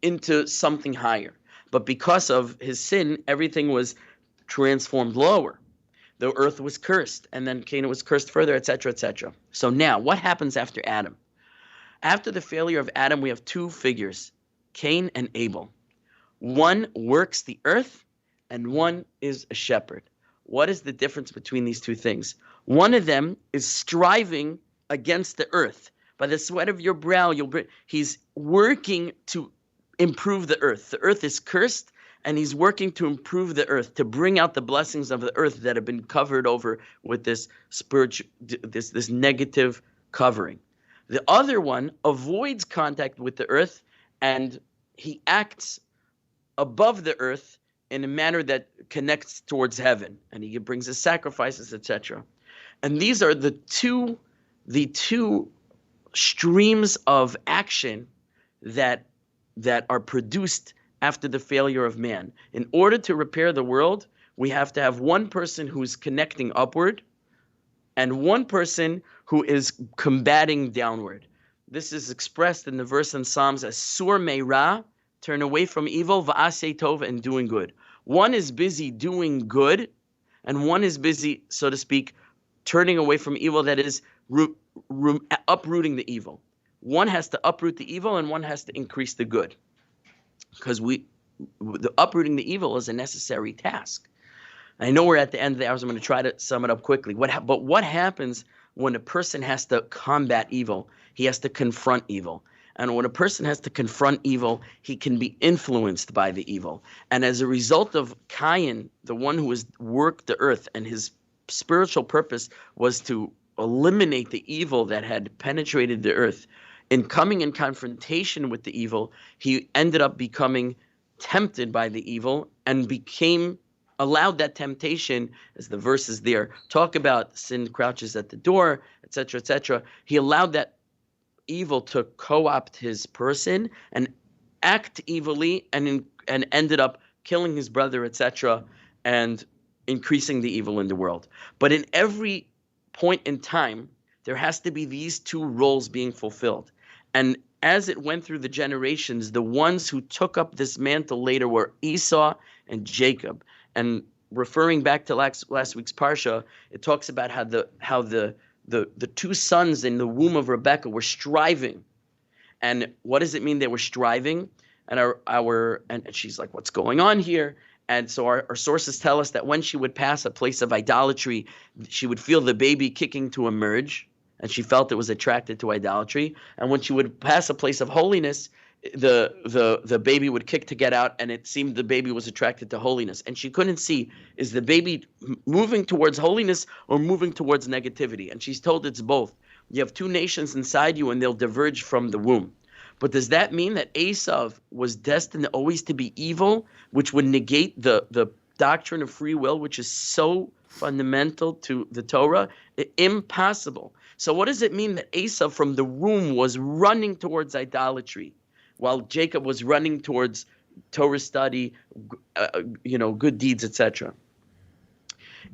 into something higher. But because of his sin, everything was transformed lower. The earth was cursed, and then Canaan was cursed further, etc., etc. So now, what happens after Adam? After the failure of Adam, we have two figures, Cain and Abel. One works the earth, and one is a shepherd. What is the difference between these two things? One of them is striving against the earth. By the sweat of your brow, he's working to improve the earth. The earth is cursed, and he's working to improve the earth, to bring out the blessings of the earth that have been covered over with this spiritual, this negative covering. The other one avoids contact with the earth, and he acts above the earth in a manner that connects towards heaven, and he brings his sacrifices, etc. And these are the two streams of action that are produced after the failure of man. In order to repair the world, we have to have one person who's connecting upward and one person who is combating downward. This is expressed in the verse in Psalms as sur meira, turn away from evil, va'aseh tov, and doing good. One is busy doing good, and one is busy, so to speak, turning away from evil, that is uprooting the evil. One has to uproot the evil, and one has to increase the good. Because the uprooting the evil is a necessary task. I know we're at the end of the hours. I'm going to try to sum it up quickly. But what happens when a person has to combat evil? He has to confront evil. And when a person has to confront evil, he can be influenced by the evil. And as a result of Cain, the one who has worked the earth, and his spiritual purpose was to eliminate the evil that had penetrated the earth, in coming in confrontation with the evil, he ended up becoming tempted by the evil and allowed that temptation, as the verses there talk about, sin crouches at the door, etc., etc. He allowed that evil to co-opt his person and act evilly, and ended up killing his brother, etc., and increasing the evil in the world. But in every point in time, there has to be these two roles being fulfilled. And as it went through the generations, the ones who took up this mantle later were Esau and Jacob. And referring back to last week's Parsha, it talks about how the two sons in the womb of Rebekah were striving. And what does it mean they were striving? And and she's like, what's going on here? And so our sources tell us that when she would pass a place of idolatry, she would feel the baby kicking to emerge, and she felt it was attracted to idolatry. And when she would pass a place of holiness, the baby would kick to get out, and it seemed the baby was attracted to holiness. And she couldn't see, is the baby moving towards holiness or moving towards negativity? And she's told it's both. You have two nations inside you, and they'll diverge from the womb. But does that mean that Esau was destined always to be evil, which would negate the doctrine of free will, which is so fundamental to the Torah? Impossible. So what does it mean that Esau from the womb was running towards idolatry, while Jacob was running towards Torah study, good deeds, etc.?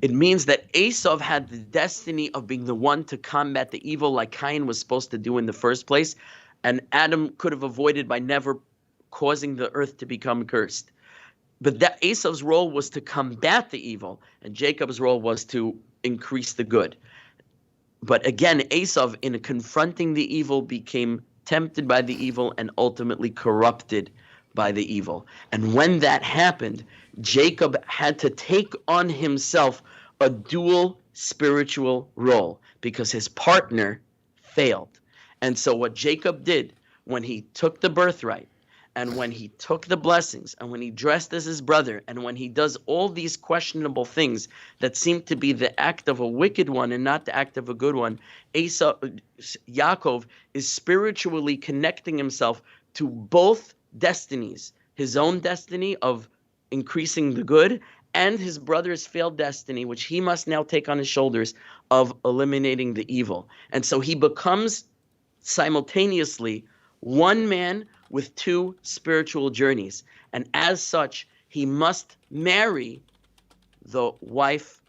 It means that Esau had the destiny of being the one to combat the evil like Cain was supposed to do in the first place, and Adam could have avoided by never causing the earth to become cursed. But that Esau's role was to combat the evil, and Jacob's role was to increase the good. But again, Esau, in confronting the evil, became tempted by the evil and ultimately corrupted by the evil. And when that happened, Jacob had to take on himself a dual spiritual role because his partner failed. And so what Jacob did when he took the birthright, and when he took the blessings, and when he dressed as his brother, and when he does all these questionable things that seem to be the act of a wicked one and not the act of a good one, Yaakov is spiritually connecting himself to both destinies, his own destiny of increasing the good and his brother's failed destiny, which he must now take on his shoulders, of eliminating the evil. And so he becomes simultaneously one man with two spiritual journeys. And as such, he must marry the wife,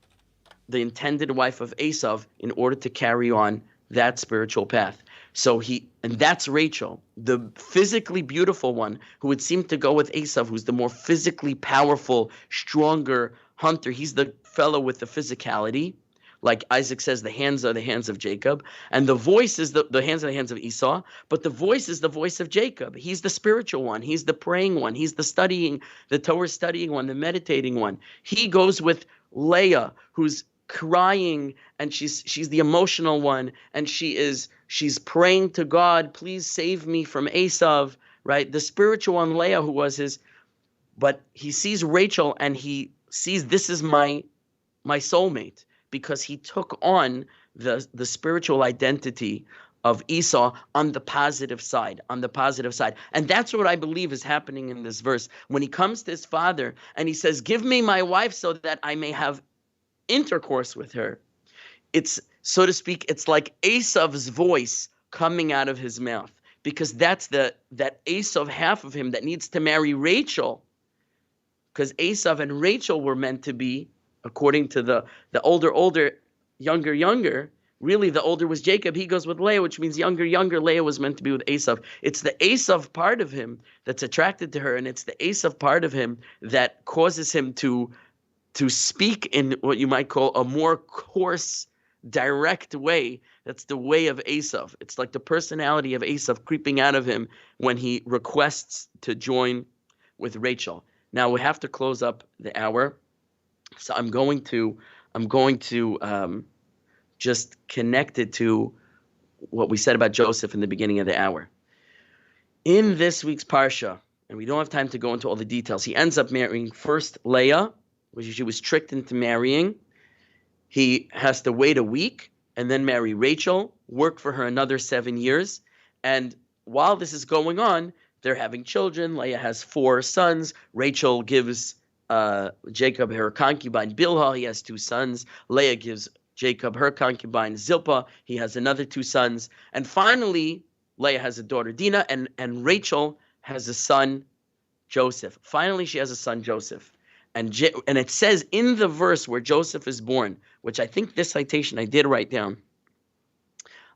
the intended wife of Esav, in order to carry on that spiritual path. And that's Rachel, the physically beautiful one who would seem to go with Esav, who's the more physically powerful, stronger hunter. He's the fellow with the physicality. Like Isaac says, the hands are the hands of Jacob, and the voice is the hands are the hands of Esau, but the voice is the voice of Jacob. He's the spiritual one. He's the praying one. He's the Torah studying one, the meditating one. He goes with Leah, who's crying, and she's the emotional one, and she's praying to God, please save me from Esav, right? The spiritual one, Leah, who was his, but he sees Rachel and he sees, this is my soulmate, because he took on the spiritual identity of Esau on the positive side, And that's what I believe is happening in this verse. When he comes to his father and he says, give me my wife so that I may have intercourse with her. It's, so to speak, it's like Esav's voice coming out of his mouth, because that's that Esav half of him that needs to marry Rachel, because Esav and Rachel were meant to be, according to the older, younger. Really, the older was Jacob. He goes with Leah, which means younger. Leah was meant to be with Esav. It's the Esav part of him that's attracted to her, and it's the Esav part of him that causes him to speak in what you might call a more coarse, direct way. That's the way of Esav. It's like the personality of Esav creeping out of him when he requests to join with Rachel. Now we have to close up the hour. So I'm going to just connect it to what we said about Joseph in the beginning of the hour. In this week's Parsha, and we don't have time to go into all the details, he ends up marrying first Leah, which she was tricked into marrying. He has to wait a week and then marry Rachel, work for her another 7 years. And while this is going on, they're having children. Leah has 4 sons. Rachel gives Jacob her concubine Bilhah. He has 2 sons. Leah gives Jacob her concubine Zilpah. He has another 2 sons. And finally, Leah has a daughter Dinah, and Rachel has a son Joseph. Finally, she has a son Joseph. And it says in the verse where Joseph is born, which I think this citation I did write down.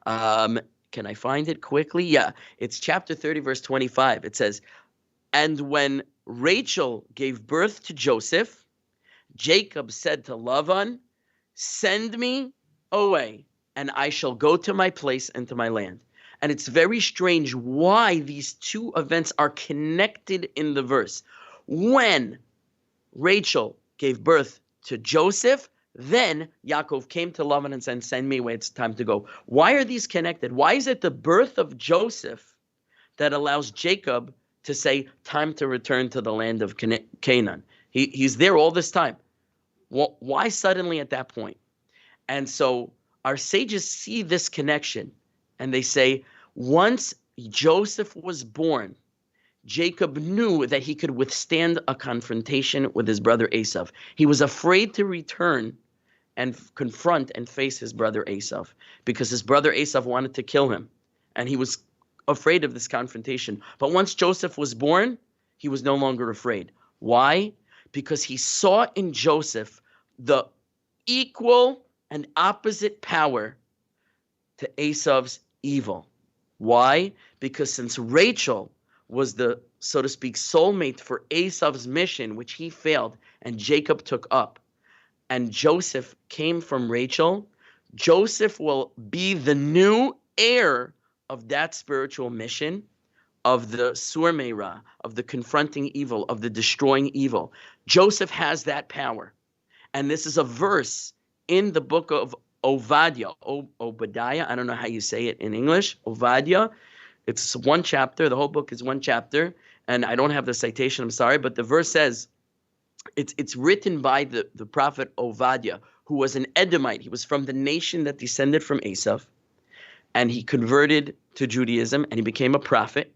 Can I find it quickly? Yeah, it's chapter 30, verse 25. It says, and when Rachel gave birth to Joseph, Jacob said to Laban, send me away, and I shall go to my place and to my land. And it's very strange why these two events are connected in the verse. When Rachel gave birth to Joseph, then Yaakov came to Laban and said, send me away, it's time to go. Why are these connected? Why is it the birth of Joseph that allows Jacob to say, time to return to the land of Canaan? He's there all this time. Well, why suddenly at that point? And so our sages see this connection, and they say, once Joseph was born, Jacob knew that he could withstand a confrontation with his brother Esav. He was afraid to return and confront and face his brother Esav, because his brother Esav wanted to kill him, and he was afraid of this confrontation. But once Joseph was born, he was no longer afraid. Why? Because he saw in Joseph the equal and opposite power to Esav's evil. Why? Because since Rachel was the, so to speak, soulmate for Esav's mission, which he failed, and Jacob took up, and Joseph came from Rachel, Joseph will be the new heir of that spiritual mission, of the surmeira, of the confronting evil, of the destroying evil. Joseph has that power. And this is a verse in the book of Obadiah. Obadiah, I don't know how you say it in English. Obadiah. It's one chapter. The whole book is one chapter. And I don't have the citation, I'm sorry. But the verse says, it's written by the prophet Obadiah, who was an Edomite. He was from the nation that descended from Esav. And he converted to Judaism and he became a prophet.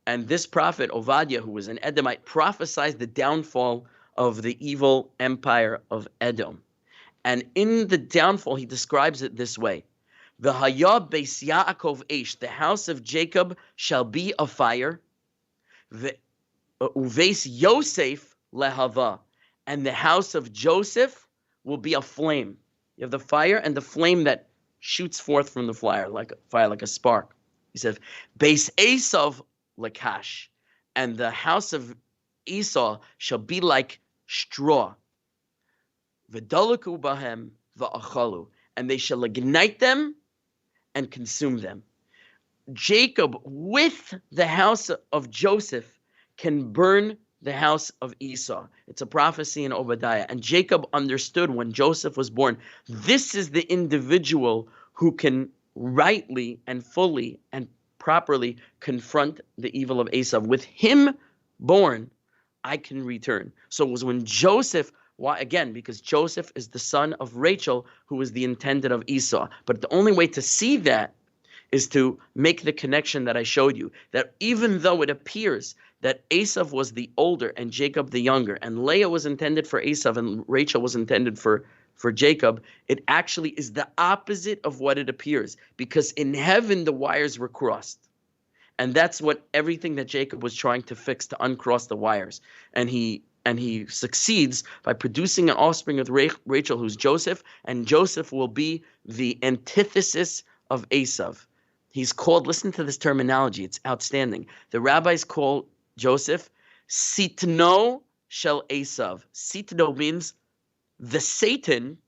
And this prophet, Obadiah, who was an Edomite, prophesied the downfall of the evil empire of Edom. And in the downfall, he describes it this way. V'haya beis Yaakov eish, the house of Jacob shall be a fire. Uveis Yosef lehava, and the house of Joseph will be a flame. You have the fire and the flame that shoots forth from the fire, like a spark. He says, beis Esav lekash, and the house of Esau shall be like straw. V'dalaku bahem va'achalu, and they shall ignite them and consume them. Jacob, with the house of Joseph, can burn the house of Esau. It's a prophecy in Obadiah. And Jacob understood when Joseph was born, this is the individual who can rightly and fully and properly confront the evil of Esau. With him born, I can return. So it was when Joseph, why again? Because Joseph is the son of Rachel, who is the intended of Esau. But the only way to see that is to make the connection that I showed you, that even though it appears that Esau was the older and Jacob the younger, and Leah was intended for Esau and Rachel was intended for Jacob, it actually is the opposite of what it appears, because in heaven the wires were crossed. And that's what everything that Jacob was trying to fix, to uncross the wires. And he succeeds by producing an offspring of Rachel, who's Joseph, and Joseph will be the antithesis of Esau. He's called, listen to this terminology, it's outstanding. The rabbis call Joseph Sitno shel Esav. Sitno means the Satan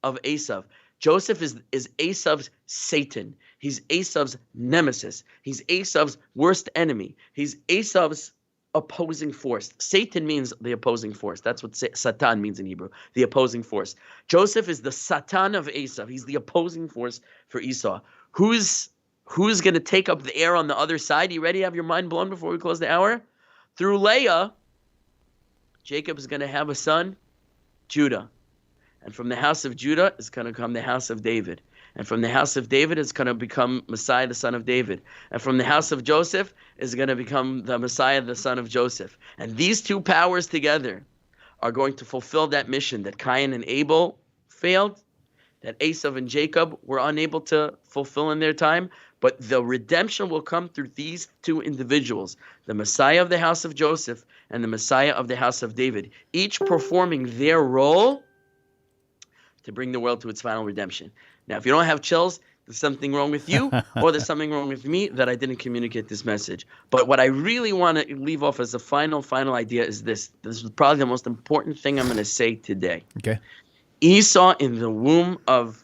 of Esav. Joseph is Esav's Satan. He's Esav's nemesis. He's Esav's worst enemy. He's Esav's opposing force. Satan means the opposing force. That's what Satan means in Hebrew, the opposing force. Joseph is the Satan of Esav. He's the opposing force for Esau. Who's going to take up the air on the other side? You ready to have your mind blown before we close the hour? Through Leah, Jacob is going to have a son, Judah. And from the house of Judah is going to come the house of David. And from the house of David is going to become Messiah, the son of David. And from the house of Joseph is going to become the Messiah, the son of Joseph. And these two powers together are going to fulfill that mission that Cain and Abel failed, that Esau and Jacob were unable to fulfill in their time. But the redemption will come through these two individuals, the Messiah of the house of Joseph and the Messiah of the house of David, each performing their role to bring the world to its final redemption. Now, if you don't have chills, there's something wrong with you, or there's something wrong with me that I didn't communicate this message. But what I really want to leave off as a final idea is this. This is probably the most important thing I'm going to say today. Okay. Esau in the womb of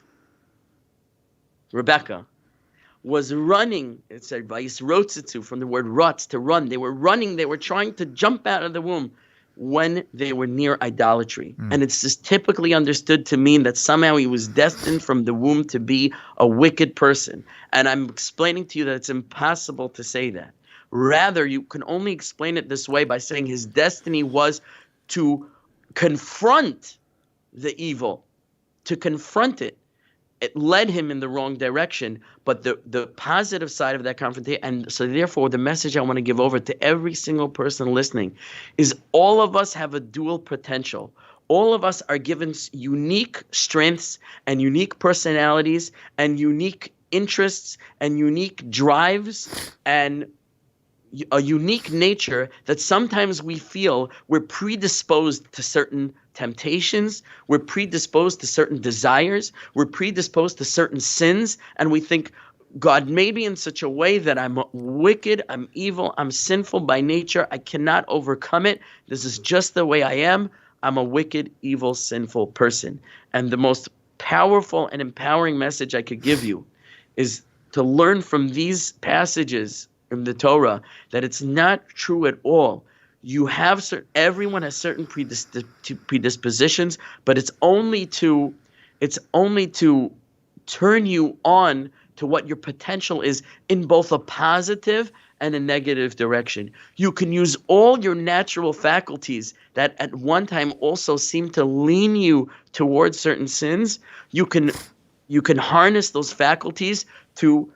Rebekah was running. It said Vayisrotzitzu, from the word rotz, to run. They were running. They were trying to jump out of the womb when they were near idolatry. And it's just typically understood to mean that somehow he was destined from the womb to be a wicked person. And I'm explaining to you that it's impossible to say that. Rather, you can only explain it this way by saying his destiny was to confront the evil, to confront it. It led him in the wrong direction, but the positive side of that confrontation, and so therefore the message I want to give over to every single person listening is all of us have a dual potential. All of us are given unique strengths and unique personalities and unique interests and unique drives and a unique nature that sometimes we feel we're predisposed to certain temptations, we're predisposed to certain desires, we're predisposed to certain sins, and we think God made me in such a way that I'm wicked, I'm evil, I'm sinful by nature, I cannot overcome it, this is just the way I am, I'm a wicked, evil, sinful person. And the most powerful and empowering message I could give you is to learn from these passages in the Torah, that it's not true at all. You have everyone has certain predispositions, but it's only to turn you on to what your potential is in both a positive and a negative direction. You can use all your natural faculties that at one time also seem to lean you towards certain sins. You can harness those faculties to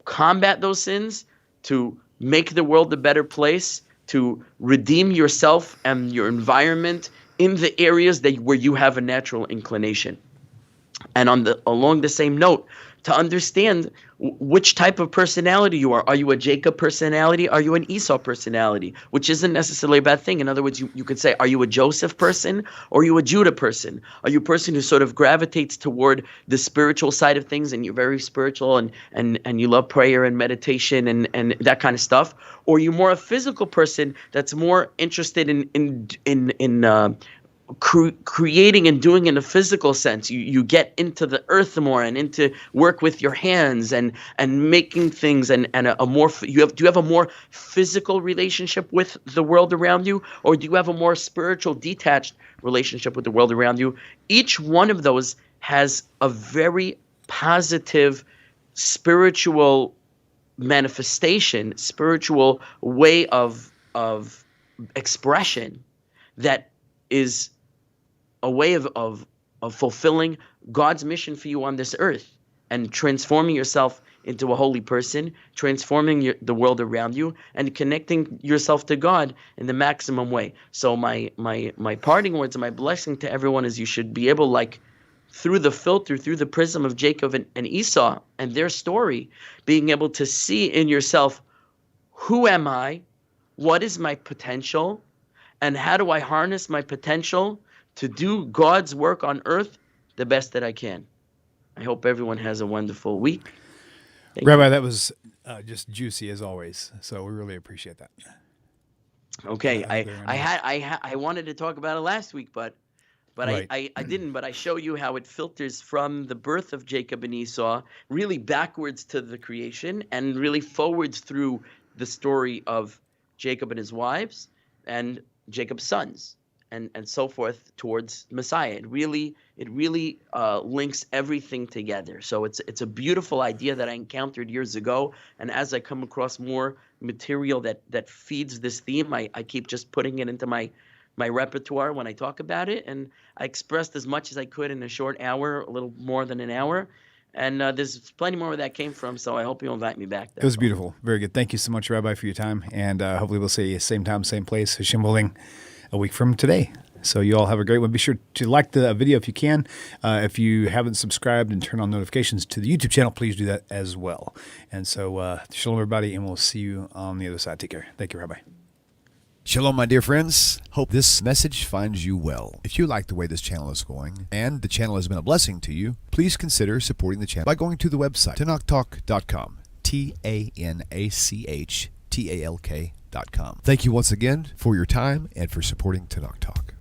combat those sins, to make the world a better place, to redeem yourself and your environment in the areas where you have a natural inclination. And along the same note, to understand which type of personality you are. Are you a Jacob personality? Are you an Esau personality? Which isn't necessarily a bad thing. In other words, you could say, are you a Joseph person or are you a Judah person? Are you a person who sort of gravitates toward the spiritual side of things and you're very spiritual and you love prayer and meditation and that kind of stuff? Or are you more a physical person that's more interested in creating and doing in a physical sense? You get into the earth more and into work with your hands and making things and a more do you have a more physical relationship with the world around you, or do you have a more spiritual detached relationship with the world around you? Each one of those has a very positive spiritual manifestation, spiritual way of expression that is a way of fulfilling God's mission for you on this earth and transforming yourself into a holy person, transforming the world around you, and connecting yourself to God in the maximum way. So my parting words and my blessing to everyone is you should be able, like, through the filter, through the prism of Jacob and Esau and their story, being able to see in yourself, who am I, what is my potential, and how do I harness my potential to do God's work on earth the best that I can. I hope everyone has a wonderful week. Rabbi, that was just juicy as always. So we really appreciate that. Okay, I wanted to talk about it last week, but right. I didn't. But I show you how it filters from the birth of Jacob and Esau, really backwards to the creation, and really forwards through the story of Jacob and his wives and Jacob's sons. And so forth towards Messiah. It really links everything together. So it's a beautiful idea that I encountered years ago. And as I come across more material that feeds this theme, I keep just putting it into my repertoire when I talk about it. And I expressed as much as I could in a short hour, a little more than an hour. And there's plenty more where that came from, so I hope you'll invite me back. It was beautiful. Very good. Thank you so much, Rabbi, for your time. And hopefully we'll see you same time, same place, Hashem willing, a week from today. So you all have a great one. Be sure to like the video if you can. If you haven't subscribed and turn on notifications to the YouTube channel, please do that as well. And so shalom, everybody, and we'll see you on the other side. Take care. Thank you, Rabbi. Shalom, my dear friends. Hope this message finds you well. If you like the way this channel is going and the channel has been a blessing to you, please consider supporting the channel by going to the website, TaNachTalk.com, TaNachTalk.com. Thank you once again for your time and for supporting TaNaCh Talk.